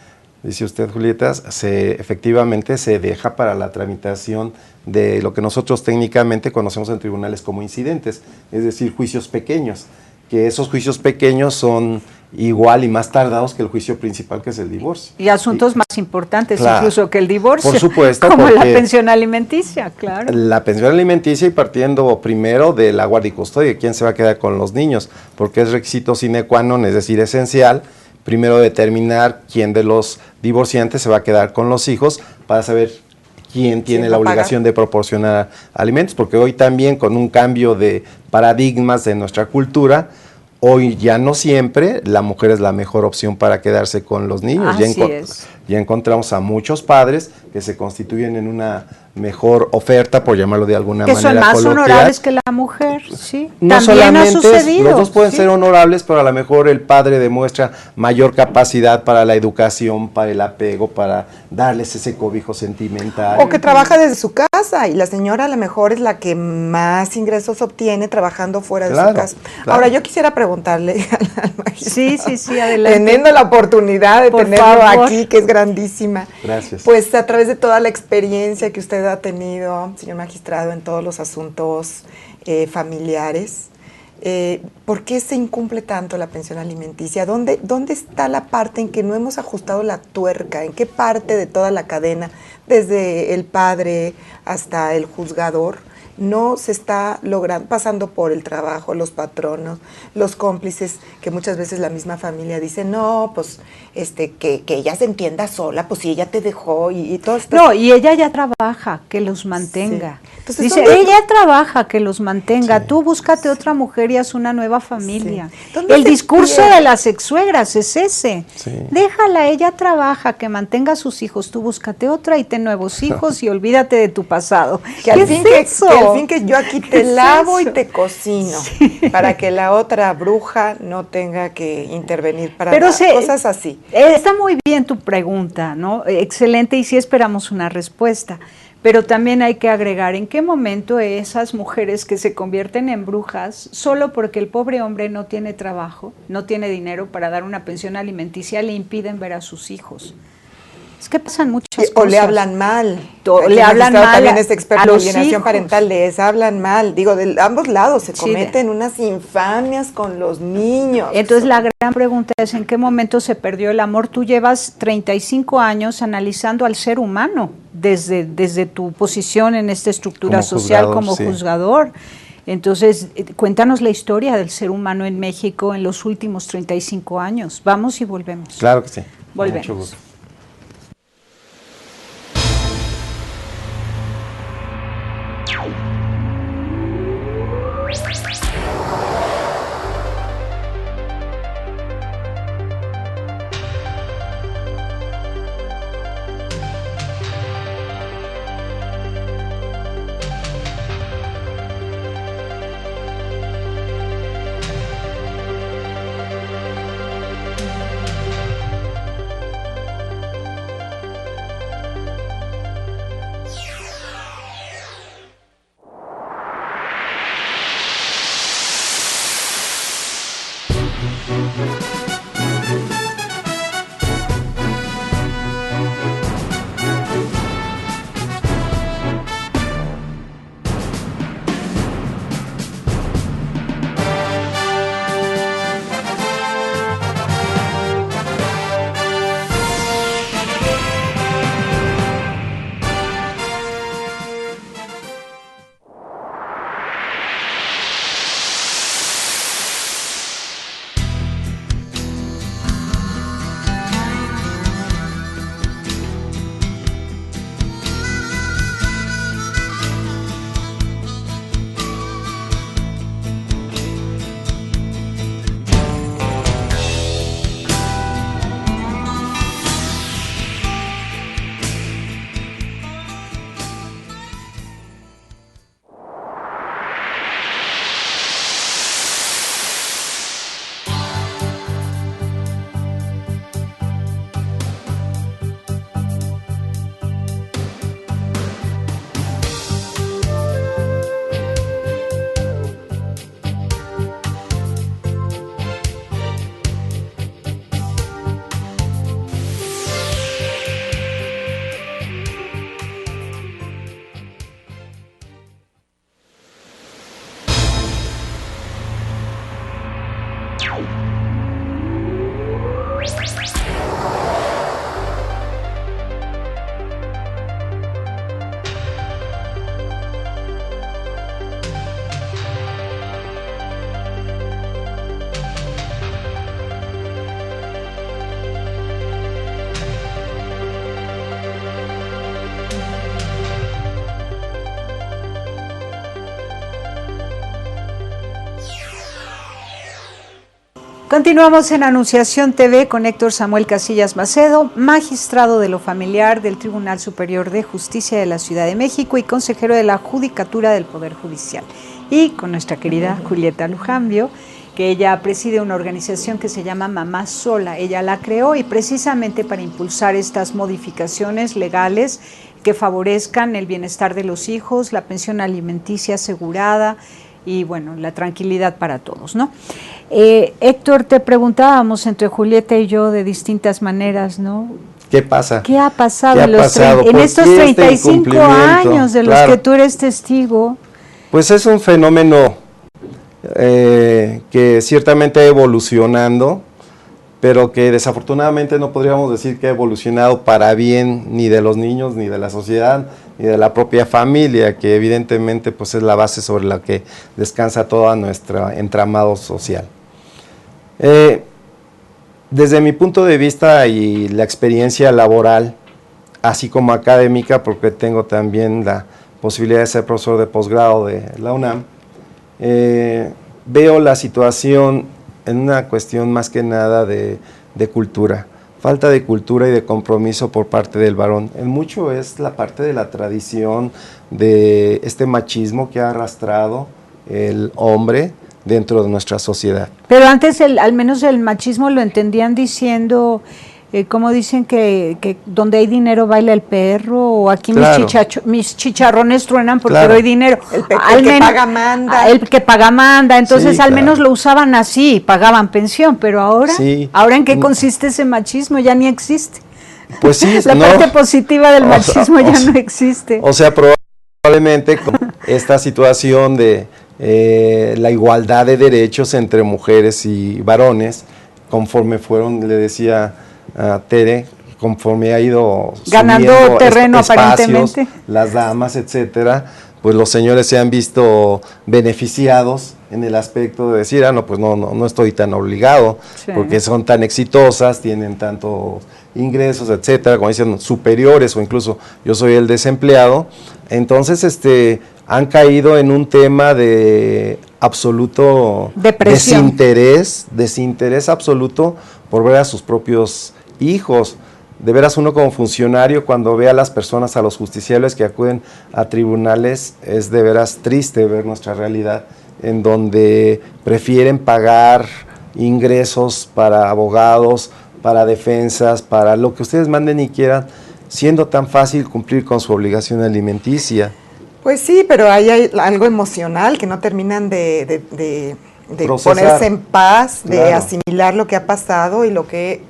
dice usted, Julieta, efectivamente se deja para la tramitación de lo que nosotros técnicamente conocemos en tribunales como incidentes, es decir, juicios pequeños, que esos juicios pequeños son igual y más tardados que el juicio principal, que es el divorcio. Y asuntos más importantes incluso que el divorcio. Por supuesto. Como la pensión alimenticia, claro. La pensión alimenticia, y partiendo primero de la guardia y custodia, quién se va a quedar con los niños, porque es requisito sine qua non, es decir, esencial, primero determinar quién de los divorciantes se va a quedar con los hijos para saber quién tiene la obligación de proporcionar alimentos, porque hoy también con un cambio de paradigmas de nuestra cultura, hoy ya no siempre la mujer es la mejor opción para quedarse con los niños. Ya encontramos a muchos padres que se constituyen en una mejor oferta, por llamarlo de alguna manera coloquial. Que son más honorables que la mujer, sí. No también ha sucedido. Los dos pueden ser honorables, pero a lo mejor el padre demuestra mayor capacidad para la educación, para el apego, para darles ese cobijo sentimental. O que trabaja desde su casa y la señora a lo mejor es la que más ingresos obtiene trabajando fuera de su casa. Ahora, yo quisiera preguntarle al magistrado. Sí, adelante. Teniendo la oportunidad de tenerlo aquí, que es grandísima. Gracias. Pues a través de toda la experiencia que usted ha tenido, señor magistrado, en todos los asuntos familiares, ¿por qué se incumple tanto la pensión alimenticia? ¿Dónde está la parte en que no hemos ajustado la tuerca? ¿En qué parte de toda la cadena, desde el padre hasta el juzgador, no se está logrando, pasando por el trabajo, los patronos, los cómplices, que muchas veces la misma familia dice, no, pues que ella se entienda sola, pues si ella te dejó y todo esto? No, y ella ya trabaja, que los mantenga. Sí. Entonces, dice, ella trabaja, que los mantenga, sí. Tú búscate otra mujer y haz una nueva familia. Sí. El discurso de las exsuegras es ese. Sí. Déjala, ella trabaja, que mantenga a sus hijos, tú búscate otra y ten nuevos hijos y olvídate de tu pasado. Que al fin que yo aquí te lavo y te cocino, sí. Para que la otra bruja no tenga que intervenir para cosas así. Está muy bien tu pregunta, ¿no? Excelente, y sí esperamos una respuesta. Pero también hay que agregar en qué momento esas mujeres que se convierten en brujas solo porque el pobre hombre no tiene trabajo, no tiene dinero para dar una pensión alimenticia, le impiden ver a sus hijos. Es que pasan muchas cosas. O le hablan mal. Le hablan mal también es experto en alienación parental, les hablan mal. Digo, de ambos lados se cometen unas infamias con los niños. Entonces la gran pregunta es, ¿en qué momento se perdió el amor? Tú llevas 35 años analizando al ser humano desde tu posición en esta estructura como social juzgador, como juzgador. Entonces, cuéntanos la historia del ser humano en México en los últimos 35 años. Vamos y volvemos. Claro que sí. Volvemos. Mucho gusto. Continuamos en Anunciación TV con Héctor Samuel Casillas Macedo, magistrado de lo familiar del Tribunal Superior de Justicia de la Ciudad de México y consejero de la Judicatura del Poder Judicial. Y con nuestra querida Julieta Lujambio, que ella preside una organización que se llama Mamá Sola. Ella la creó y precisamente para impulsar estas modificaciones legales que favorezcan el bienestar de los hijos, la pensión alimenticia asegurada y bueno, la tranquilidad para todos, ¿no? Héctor, te preguntábamos entre Julieta y yo de distintas maneras, ¿no? ¿Qué pasa? ¿Qué ha pasado en estos 35 años de los que tú eres testigo? Pues es un fenómeno que ciertamente ha evolucionando, pero que desafortunadamente no podríamos decir que ha evolucionado para bien ni de los niños, ni de la sociedad, ni de la propia familia, que evidentemente pues es la base sobre la que descansa todo nuestro entramado social. Desde mi punto de vista y la experiencia laboral, así como académica, porque tengo también la posibilidad de ser profesor de posgrado de la UNAM, veo la situación en una cuestión más que nada de cultura, falta de cultura y de compromiso por parte del varón. En mucho es la parte de la tradición, de este machismo que ha arrastrado el hombre dentro de nuestra sociedad. Pero antes al menos el machismo lo entendían diciendo, como dicen que donde hay dinero baila el perro, o aquí claro. mis chicharrones truenan porque Claro. doy dinero. El que paga manda. El que paga manda, entonces Sí, al claro. menos lo usaban así, pagaban pensión, pero ahora, Sí. ¿ahora en qué consiste ese machismo? Ya ni existe. Pues sí, La no. parte positiva del machismo ya sea, no existe. O sea, probablemente con esta situación de la igualdad de derechos entre mujeres y varones, conforme fueron, le decía a Tere, conforme ha ido Ganando subiendo terreno espacios, aparentemente. las damas, etcétera, pues los señores se han visto beneficiados en el aspecto de decir, no, pues no estoy tan obligado, Sí. porque son tan exitosas, tienen tantos ingresos, etcétera, como dicen, superiores, o incluso yo soy el desempleado. Entonces, han caído en un tema de absoluto Depresión. desinterés absoluto por ver a sus propios hijos. De veras, uno como funcionario, cuando ve a las personas, a los justiciables que acuden a tribunales, es de veras triste ver nuestra realidad, en donde prefieren pagar ingresos para abogados, para defensas, para lo que ustedes manden y quieran, siendo tan fácil cumplir con su obligación alimenticia. Pues sí, pero hay algo emocional que no terminan de Procesar. ponerse en paz, de Claro. asimilar lo que ha pasado, y lo que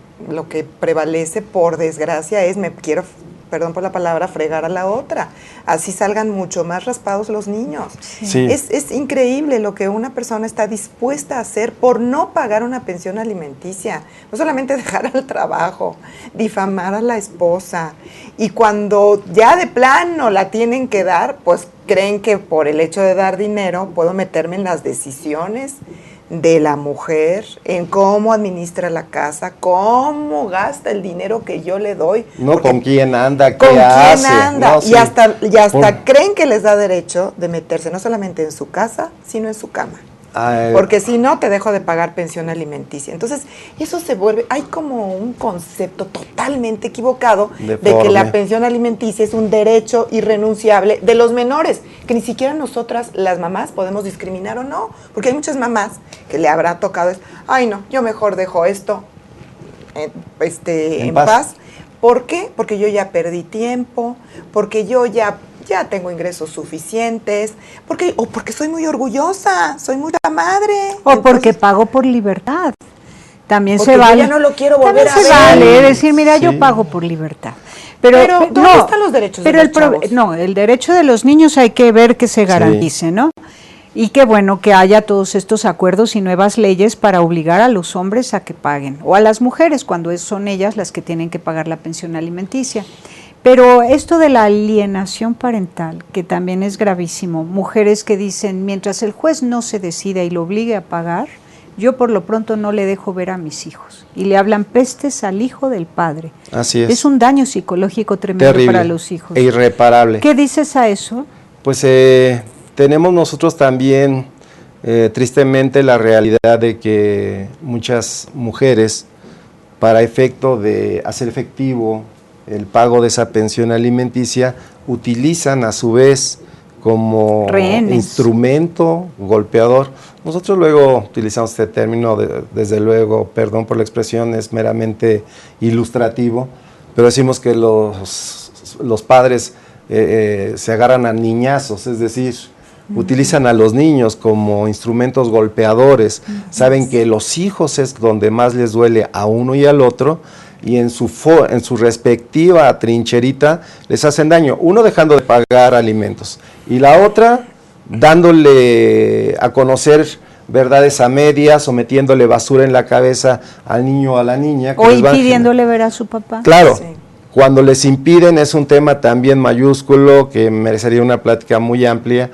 prevalece, por desgracia, es me quiero, perdón por la palabra, fregar a la otra. Así salgan mucho más raspados los niños. Sí. Es increíble lo que una persona está dispuesta a hacer por no pagar una pensión alimenticia. No solamente dejar al trabajo, difamar a la esposa. Y cuando ya de plano la tienen que dar, pues creen que por el hecho de dar dinero puedo meterme en las decisiones de la mujer, en cómo administra la casa, cómo gasta el dinero que yo le doy. No, Porque con quién anda, qué con quién hace. anda. No, sí. Y hasta Por- creen que les da derecho de meterse no solamente en su casa, sino en su cama. Ay, Porque si no, te dejo de pagar pensión alimenticia. Entonces, eso se vuelve, hay como un concepto totalmente equivocado de que Deforme. la pensión alimenticia es un derecho irrenunciable de los menores, que ni siquiera nosotras, las mamás, podemos discriminar o no. Porque hay muchas mamás que le habrá tocado, ay no, yo mejor dejo esto en paz. ¿Por qué? Porque yo ya perdí tiempo, porque yo ya tengo ingresos suficientes, porque soy muy orgullosa, soy muy la madre. O Entonces, porque pago por libertad. También porque se yo vale. ya no lo quiero volver También a se ver. vale decir, mira, Sí. yo pago por libertad. Pero, ¿dónde están los derechos de los chavos? No, el derecho de los niños hay que ver que se garantice, ¿no? Y qué bueno que haya todos estos acuerdos y nuevas leyes para obligar a los hombres a que paguen, o a las mujeres cuando son ellas las que tienen que pagar la pensión alimenticia. Pero esto de la alienación parental, que también es gravísimo, mujeres que dicen, mientras el juez no se decida y lo obligue a pagar, yo por lo pronto no le dejo ver a mis hijos. Y le hablan pestes al hijo del padre. Así es. Es un daño psicológico tremendo terrible para los hijos. e irreparable. ¿Qué dices a eso? Pues tenemos nosotros también, tristemente, la realidad de que muchas mujeres, para efecto de hacer efectivo el pago de esa pensión alimenticia, utilizan a su vez como rehenes, instrumento golpeador. Nosotros luego utilizamos este término, desde luego, perdón por la expresión, es meramente ilustrativo, pero decimos que los padres se agarran a niñazos, es decir, utilizan a los niños como instrumentos golpeadores, saben que los hijos es donde más les duele a uno y al otro, y en su respectiva trincherita les hacen daño, uno dejando de pagar alimentos, y la otra dándole a conocer verdades a medias o metiéndole basura en la cabeza al niño o a la niña. O impidiéndole ver a su papá. Claro, Sí. cuando les impiden es un tema también mayúsculo que merecería una plática muy amplia,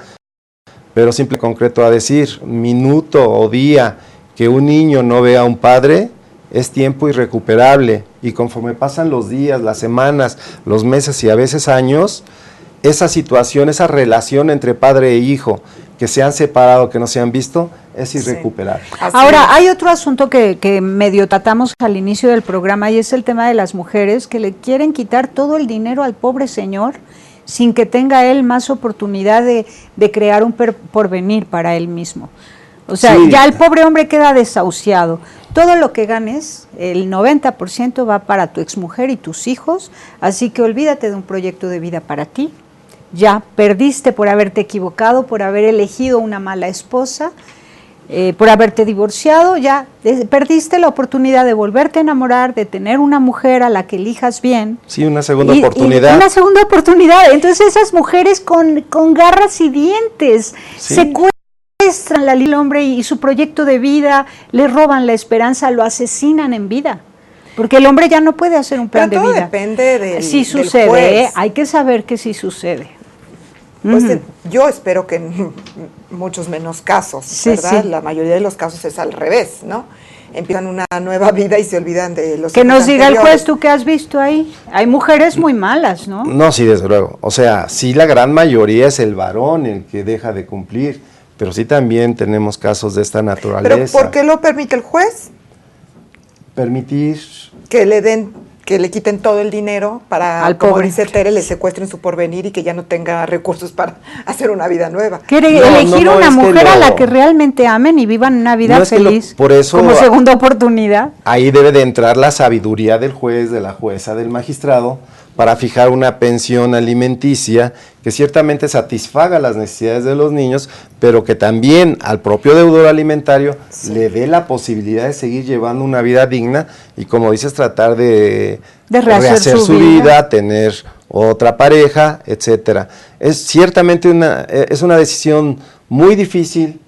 pero simple y concreto a decir, minuto o día que un niño no vea a un padre es tiempo irrecuperable, y conforme pasan los días, las semanas, los meses y a veces años, esa situación, esa relación entre padre e hijo, que se han separado, que no se han visto, es irrecuperable. Sí. Así Ahora, es. hay otro asunto que medio tratamos al inicio del programa, y es el tema de las mujeres que le quieren quitar todo el dinero al pobre señor sin que tenga él más oportunidad de crear un porvenir para él mismo. O sea, Sí. ya el pobre hombre queda desahuciado. Todo lo que ganes, el 90% va para tu exmujer y tus hijos, así que olvídate de un proyecto de vida para ti. Ya perdiste por haberte equivocado, por haber elegido una mala esposa, por haberte divorciado, ya perdiste la oportunidad de volverte a enamorar, de tener una mujer a la que elijas bien. Sí, una segunda Y oportunidad. una segunda oportunidad. Entonces esas mujeres con garras y dientes Sí. secuestran al hombre y su proyecto de vida, le roban la esperanza, lo asesinan en vida. Porque el hombre ya no puede hacer un plan Pero de todo vida. depende Sí del sucede, juez. hay que saber que sí sucede. Pues, Ujú. yo espero que en muchos menos casos, Sí, ¿verdad? sí. La mayoría de los casos es al revés, ¿no? Empiezan una nueva vida y se olvidan de los Que hijos nos diga el anteriores. juez, ¿tú qué has visto ahí? Hay mujeres muy malas, ¿no? No, sí, desde luego. O sea, sí, la gran mayoría es el varón el que deja de cumplir, pero sí también tenemos casos de esta Pero naturaleza. ¿por qué lo permite el juez? Permitir. Que le quiten todo el dinero para, Al como pobre. dice Tere, le secuestren su porvenir y que ya no tenga recursos para hacer una vida nueva. Quiere No, elegir no, una es que mujer a lo- la que realmente amen y vivan una vida No, es que feliz por eso como segunda oportunidad. Ahí debe de entrar la sabiduría del juez, de la jueza, del magistrado, para fijar una pensión alimenticia que ciertamente satisfaga las necesidades de los niños, pero que también al propio deudor alimentario le dé la posibilidad de seguir llevando una vida digna y, como dices, tratar de rehacer su vida, vida. tener otra pareja, etcétera. Es ciertamente es una decisión muy difícil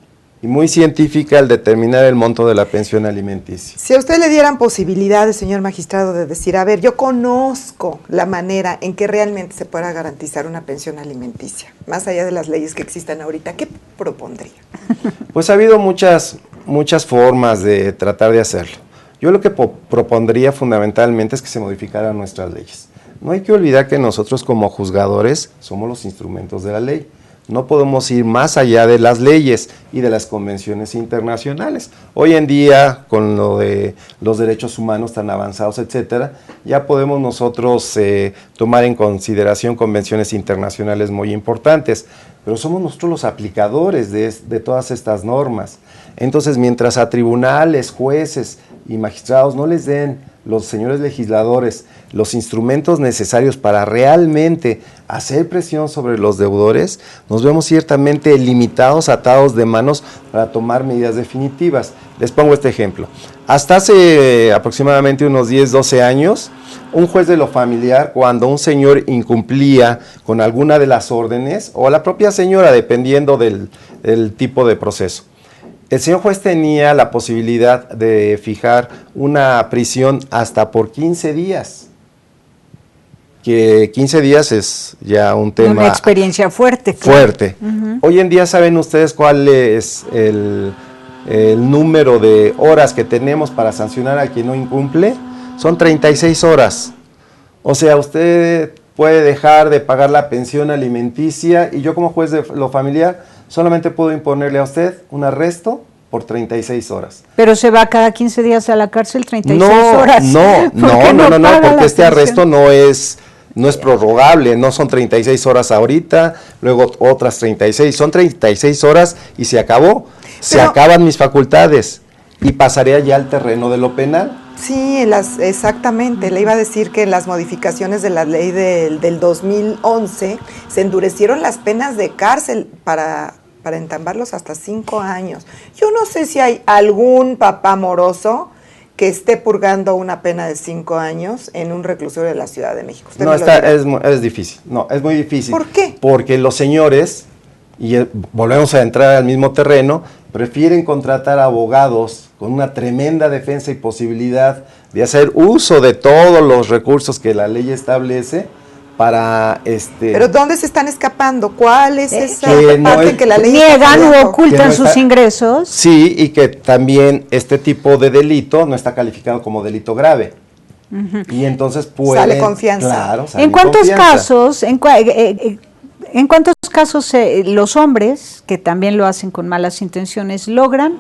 y muy científica el determinar el monto de la pensión alimenticia. Si a usted le dieran posibilidades, señor magistrado, de decir, a ver, yo conozco la manera en que realmente se pueda garantizar una pensión alimenticia, más allá de las leyes que existan ahorita, ¿qué propondría? Pues ha habido muchas formas de tratar de hacerlo. Yo lo que propondría fundamentalmente es que se modificaran nuestras leyes. No hay que olvidar que nosotros como juzgadores somos los instrumentos de la ley. No podemos ir más allá de las leyes y de las convenciones internacionales. Hoy en día, con lo de los derechos humanos tan avanzados, etcétera, ya podemos nosotros tomar en consideración convenciones internacionales muy importantes, pero somos nosotros los aplicadores de todas estas normas. Entonces, mientras a tribunales, jueces y magistrados no les den los señores legisladores los instrumentos necesarios para realmente hacer presión sobre los deudores, nos vemos ciertamente limitados, atados de manos para tomar medidas definitivas. Les pongo este ejemplo. Hasta hace aproximadamente unos 10, 12 años, un juez de lo familiar, cuando un señor incumplía con alguna de las órdenes, o la propia señora, dependiendo del tipo de proceso, el señor juez tenía la posibilidad de fijar una prisión hasta por 15 días. Que 15 días es ya un tema Una experiencia fuerte. claro. fuerte. Hoy en día, ¿saben ustedes cuál es el número de horas que tenemos para sancionar a quien no incumple? Son 36 horas. O sea, usted puede dejar de pagar la pensión alimenticia y yo, como juez de lo familiar, solamente puedo imponerle a usted un arresto por 36 horas. Pero se va cada 15 días a la cárcel 36 horas. No, ¿Por qué no, paga porque la este pensión? arresto no es prorrogable, no son 36 horas ahorita, luego otras 36, son 36 horas y se acabó, se Pero- acaban mis facultades y pasaría ya al terreno de lo penal. Sí, exactamente. Le iba a decir que en las modificaciones de la ley del 2011 se endurecieron las penas de cárcel para entambarlos hasta 5 años. Yo no sé si hay algún papá moroso que esté purgando una pena de 5 años en un reclusorio de la Ciudad de México. Usted No, me lo dirá. es difícil, no, es muy difícil. ¿Por qué? Porque los señores, y volvemos a entrar al mismo terreno, prefieren contratar abogados con una tremenda defensa y posibilidad de hacer uso de todos los recursos que la ley establece para Pero ¿dónde se están escapando? ¿Cuál es esa que parte no en que la ley niegan está o ocultan no sus está- ingresos? Sí, y que también este tipo de delito no está calificado como delito grave. Y entonces pueden... Sale confianza. Claro, sale ¿En cuántos confianza. casos, en cuántos casos los hombres, que también lo hacen con malas intenciones, logran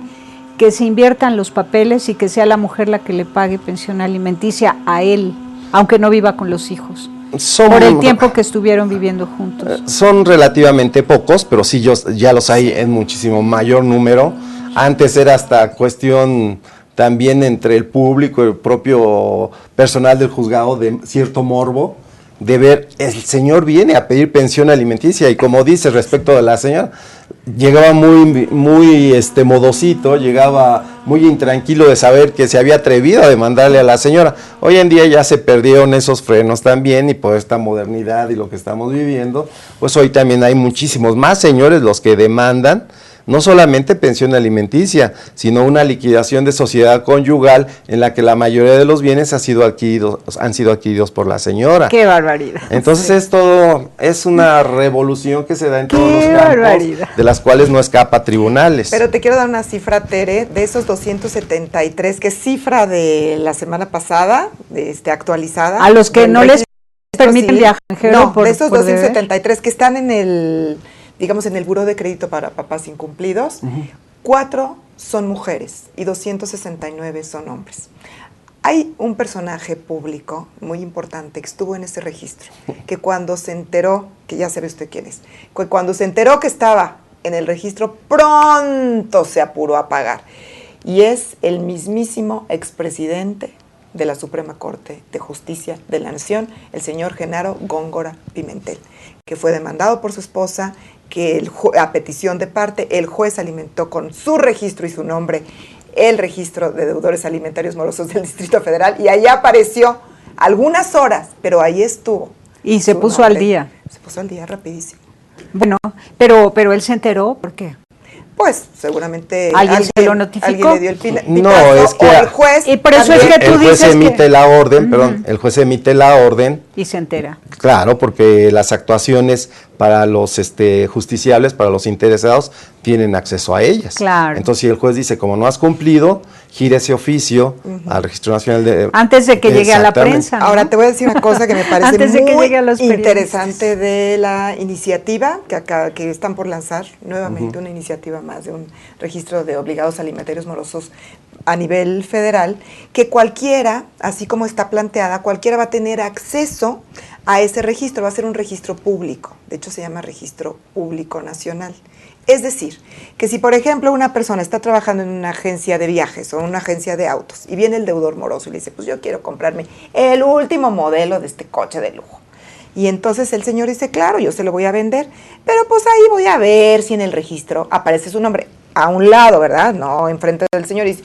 que se inviertan los papeles y que sea la mujer la que le pague pensión alimenticia a él, aunque no viva con los hijos? Por el tiempo que estuvieron viviendo juntos. Son relativamente pocos, pero sí ya los hay en muchísimo mayor número. Antes era hasta cuestión también entre el público y el propio personal del juzgado de cierto morbo, de ver, el señor viene a pedir pensión alimenticia, y como dice respecto de la señora, llegaba muy modosito, llegaba muy intranquilo de saber que se había atrevido a demandarle a la señora. Hoy en día ya se perdieron esos frenos también, y por esta modernidad y lo que estamos viviendo, pues hoy también hay muchísimos más señores los que demandan no solamente pensión alimenticia, sino una liquidación de sociedad conyugal en la que la mayoría de los bienes han sido adquiridos por la señora. ¡Qué barbaridad! Entonces es una revolución que se da en todos los campos, barbaridad! de las cuales no escapa tribunales. Pero te quiero dar una cifra, Tere, de esos 273, que es cifra de la semana pasada, actualizada. A los que del no les registro permiten civil. viajar extranjero No, de esos por deber. 273 que están en el, digamos, en el buró de crédito para papás incumplidos, 4 son mujeres y 269 son hombres. Hay un personaje público muy importante que estuvo en ese registro, que cuando se enteró, que ya sabe usted quién es, que cuando se enteró que estaba en el registro, pronto se apuró a pagar. Y es el mismísimo expresidente de la Suprema Corte de Justicia de la Nación, el señor Genaro Góngora Pimentel, que fue demandado por su esposa, que a petición de parte el juez alimentó con su registro y su nombre el registro de deudores alimentarios morosos del Distrito Federal, y ahí apareció algunas horas, pero ahí estuvo. Y se su puso al nombre. día. Se puso al día rapidísimo. Bueno, pero él se enteró, ¿por qué? Pues seguramente ¿Alguien se lo notificó? alguien le dio el pitazo, No, es que o el juez. Y por eso es también. que tú el juez dices emite que- la orden, perdón, el juez emite la orden. Y se entera. Claro, porque las actuaciones para los justiciables, para los interesados, tienen acceso a ellas. Claro. Entonces, si el juez dice, como no has cumplido, gira ese oficio al Registro Nacional de... Antes de que llegue a la Exactamente. prensa, ¿no? Ahora te voy a decir una cosa que me parece Antes de que muy llegue a los periodistas. interesante de la iniciativa que están por lanzar nuevamente, una iniciativa más de un registro de obligados alimentarios morosos a nivel federal, que cualquiera, así como está planteada, cualquiera va a tener acceso a ese registro, va a ser un registro público, de hecho se llama Registro Público Nacional. Es decir, que si por ejemplo una persona está trabajando en una agencia de viajes o en una agencia de autos y viene el deudor moroso y le dice, pues yo quiero comprarme el último modelo de este coche de lujo. Y entonces el señor dice, claro, yo se lo voy a vender, pero pues ahí voy a ver si en el registro aparece su nombre a un lado, ¿verdad? No enfrente del señor, y dice,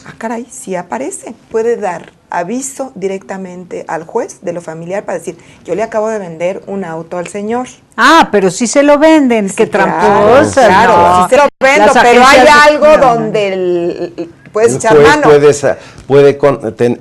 ah, caray, sí aparece. Puede dar aviso directamente al juez de lo familiar para decir, yo le acabo de vender un auto al señor. Ah, pero sí se lo venden, qué tramposas. Claro, no. sí se lo vendo, Las pero hay agencias- algo no, no. donde puedes El echar juez mano.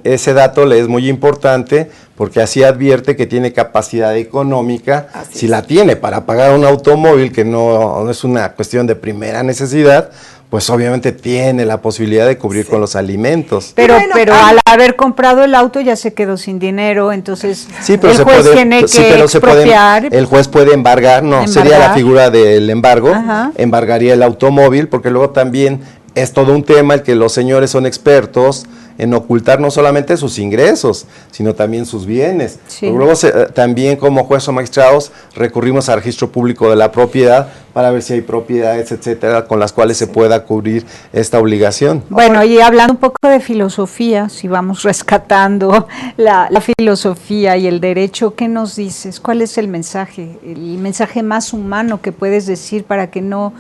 ese dato le es muy importante, porque así advierte que tiene capacidad económica, Así si es. la tiene para pagar un automóvil, que no es una cuestión de primera necesidad, pues obviamente tiene la posibilidad de cubrir con los alimentos. Pero, Bueno, pero ah, al haber comprado el auto ya se quedó sin dinero, entonces Sí, pero el juez tiene que expropiar. el juez puede embargar, sería la Embargar. figura del embargo, Ajá. embargaría el automóvil, porque luego también es todo un tema el que los señores son expertos en ocultar no solamente sus ingresos, sino también sus bienes. Sí. Luego también como juez o magistrados recurrimos al registro público de la propiedad para ver si hay propiedades, etcétera, con las cuales se pueda cubrir esta obligación. Bueno, y hablando un poco de filosofía, si vamos rescatando la filosofía y el derecho, ¿qué nos dices? ¿Cuál es el mensaje más humano que puedes decir para que no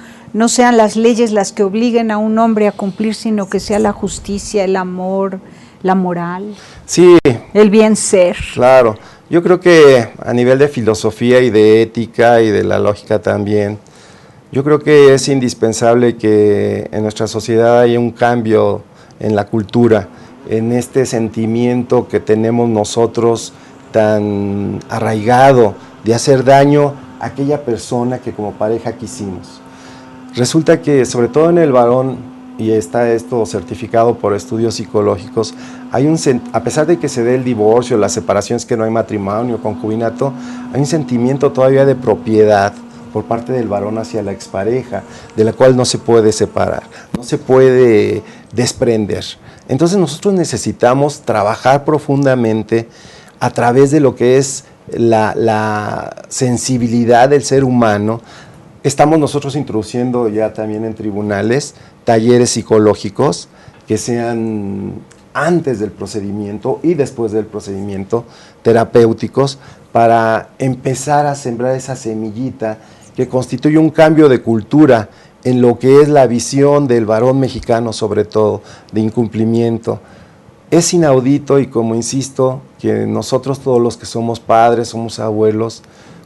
sean las leyes las que obliguen a un hombre a cumplir, sino que sea la justicia, el amor, la moral, Sí, el bien ser? claro. Yo creo que a nivel de filosofía y de ética y de la lógica también, Yo creo que es indispensable que en nuestra sociedad haya un cambio en la cultura, en este sentimiento que tenemos nosotros tan arraigado de hacer daño a aquella persona que como pareja quisimos. Resulta que, sobre todo en el varón, y está esto certificado por estudios psicológicos, a pesar de que se dé el divorcio, las separaciones, que no hay matrimonio, concubinato, hay un sentimiento todavía de propiedad por parte del varón hacia la expareja, de la cual no se puede separar, no se puede desprender. Entonces nosotros necesitamos trabajar profundamente a través de lo que es la sensibilidad del ser humano. Estamos nosotros introduciendo ya también en tribunales talleres psicológicos que sean antes del procedimiento y después del procedimiento, terapéuticos, para empezar a sembrar esa semillita que constituye un cambio de cultura en lo que es la visión del varón mexicano, sobre todo, de incumplimiento. Es inaudito, y como insisto, que nosotros todos los que somos padres, somos abuelos,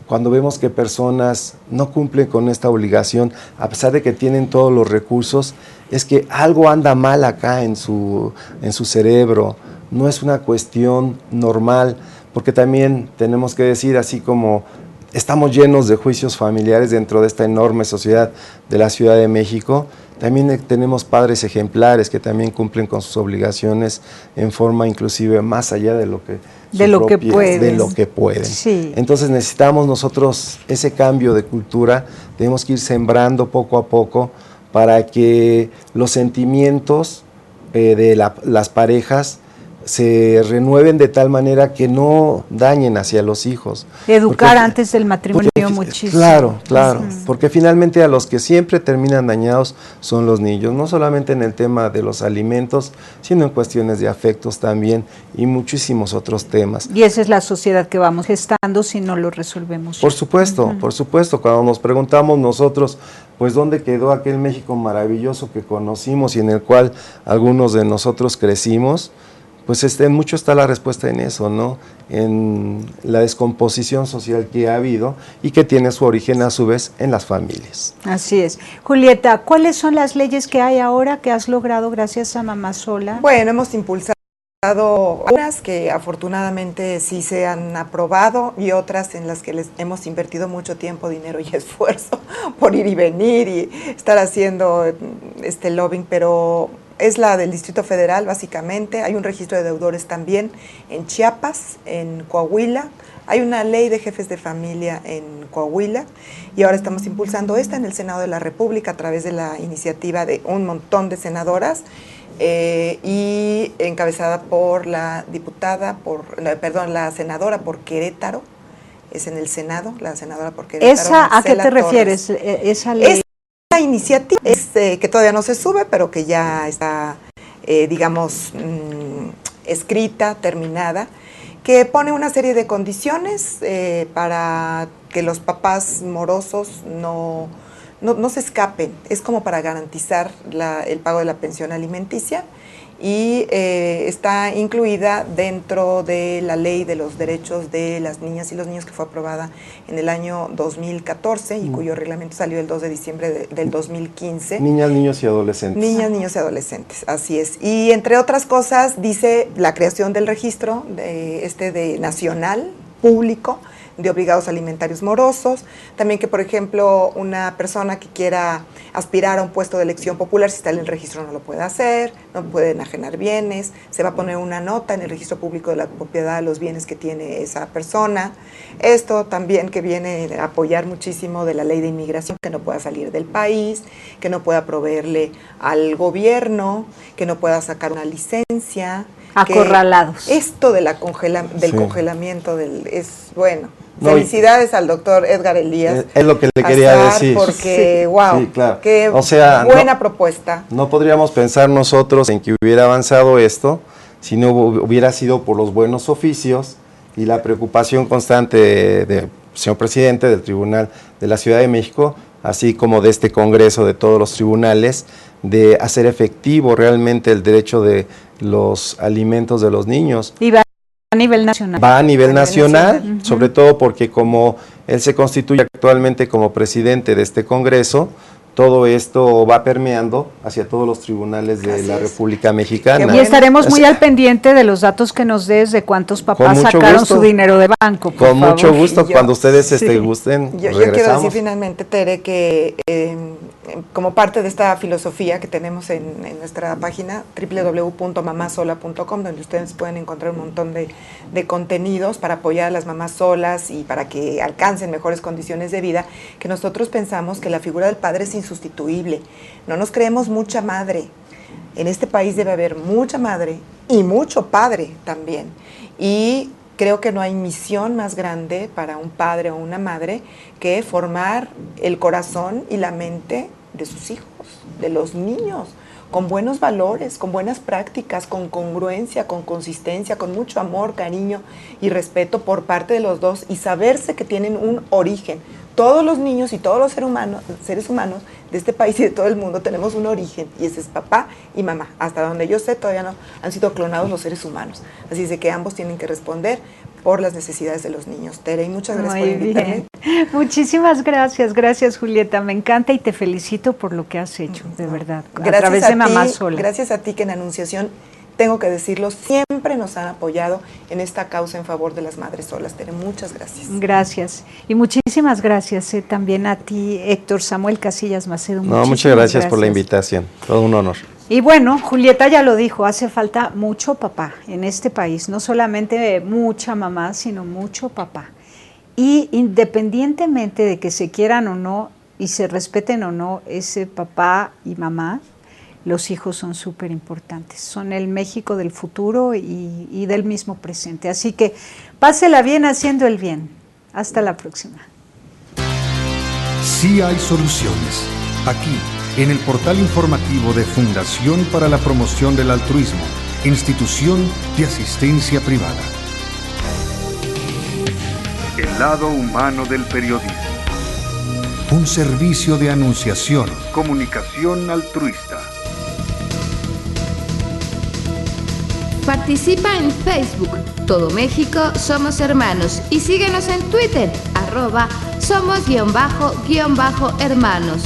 cuando vemos que personas no cumplen con esta obligación, a pesar de que tienen todos los recursos, es que algo anda mal acá en su cerebro, no es una cuestión normal, porque también tenemos que decir, así como estamos llenos de juicios familiares dentro de esta enorme sociedad de la Ciudad de México, también tenemos padres ejemplares que también cumplen con sus obligaciones en forma inclusive más allá de lo que pueden. Sí. Entonces necesitamos nosotros ese cambio de cultura, tenemos que ir sembrando poco a poco para que los sentimientos de las parejas se renueven de tal manera que no dañen hacia los hijos. Educar antes del matrimonio muchísimo. Claro, porque finalmente a los que siempre terminan dañados son los niños, no solamente en el tema de los alimentos, sino en cuestiones de afectos también y muchísimos otros temas. Y esa es la sociedad que vamos gestando si no lo resolvemos. Por supuesto, cuando nos preguntamos nosotros, pues ¿dónde quedó aquel México maravilloso que conocimos y en el cual algunos de nosotros crecimos? Pues en mucho está la respuesta en eso, ¿no? En la descomposición social que ha habido y que tiene su origen a su vez en las familias. Así es. Julieta, ¿cuáles son las leyes que hay ahora que has logrado gracias a Mamá Sola? Bueno, hemos impulsado unas que afortunadamente sí se han aprobado y otras en las que les hemos invertido mucho tiempo, dinero y esfuerzo por ir y venir y estar haciendo este lobbying, pero es la del Distrito Federal básicamente. Hay un registro de deudores también en Chiapas, en Coahuila. Hay una ley de jefes de familia en Coahuila y ahora estamos impulsando esta en el Senado de la República a través de la iniciativa de un montón de senadoras y encabezada por la senadora por Querétaro, es en el Senado, la senadora por Querétaro. ¿Esa a qué te refieres? Esa ley. Esta iniciativa es que todavía no se sube, pero que ya está, escrita, terminada, que pone una serie de condiciones para que los papás morosos no se escapen. Es como para garantizar el pago de la pensión alimenticia y está incluida dentro de la Ley de los Derechos de las Niñas y los Niños que fue aprobada en el año 2014 y cuyo reglamento salió el 2 de diciembre del 2015. Niñas, niños y adolescentes. Niñas, niños y adolescentes, así es. Y entre otras cosas dice la creación del registro de nacional, público, de obligados alimentarios morosos, también que por ejemplo una persona que quiera aspirar a un puesto de elección popular, si está en el registro no lo puede hacer, no puede enajenar bienes, se va a poner una nota en el registro público de la propiedad de los bienes que tiene esa persona. Esto también que viene a apoyar muchísimo de la ley de inmigración, que no pueda salir del país, que no pueda proveerle al gobierno, que no pueda sacar una licencia. Acorralados. Esto de del congelamiento es bueno. Felicidades al doctor Edgar Elías. Es lo que le quería decir. Porque, wow, claro. qué buena propuesta. No podríamos pensar nosotros en que hubiera avanzado esto si no hubiera sido por los buenos oficios y la preocupación constante del señor presidente del Tribunal de la Ciudad de México, así como de este Congreso, de todos los tribunales, de hacer efectivo realmente el derecho de los alimentos de los niños. Y va a nivel nacional. Va a nivel nacional, sobre todo porque como Él se constituye actualmente como presidente de este Congreso. Todo esto va permeando hacia todos los tribunales de la República Mexicana. Y estaremos muy al pendiente de los datos que nos des de cuántos papás sacaron su dinero de banco, por favor. Mucho gusto, cuando ustedes gusten, yo quiero decir finalmente, Tere, que como parte de esta filosofía que tenemos en nuestra página www.mamasola.com, donde ustedes pueden encontrar un montón de contenidos para apoyar a las mamás solas y para que alcancen mejores condiciones de vida, que nosotros pensamos que la figura del padre es insustituible. No nos creemos mucha madre. En este país debe haber mucha madre y mucho padre también. Y creo que no hay misión más grande para un padre o una madre que formar el corazón y la mente de sus hijos, de los niños, con buenos valores, con buenas prácticas, con congruencia, con consistencia, con mucho amor, cariño y respeto por parte de los dos, y saberse que tienen un origen. Todos los niños y todos los seres humanos de este país y de todo el mundo tenemos un origen, y ese es papá y mamá. Hasta donde yo sé, todavía no han sido clonados los seres humanos. Así es de que ambos tienen que responder por las necesidades de los niños. Tere, y muchas gracias por invitarme. Muchísimas gracias, gracias Julieta, me encanta y te felicito por lo que has hecho, de verdad, gracias a través de Mamá Sola. Gracias a ti, que en Anunciación, tengo que decirlo, siempre nos han apoyado en esta causa en favor de las madres solas. Tere, muchas gracias. Gracias, y muchísimas gracias también a ti, Héctor Samuel Casillas Macedo. Muchas gracias por la invitación, todo un honor. Y bueno, Julieta ya lo dijo, hace falta mucho papá en este país, no solamente mucha mamá, sino mucho papá. Y independientemente de que se quieran o no y se respeten o no ese papá y mamá, los hijos son súper importantes, son el México del futuro y del mismo presente. Así que pásela bien haciendo el bien. Hasta la próxima. Sí hay soluciones. Aquí, en el portal informativo de Fundación para la Promoción del Altruismo, Institución de Asistencia Privada. El lado humano del periodismo. Un servicio de anunciación, comunicación altruista. Participa en Facebook, Todo México Somos Hermanos, y síguenos en Twitter, @somos_hermanos.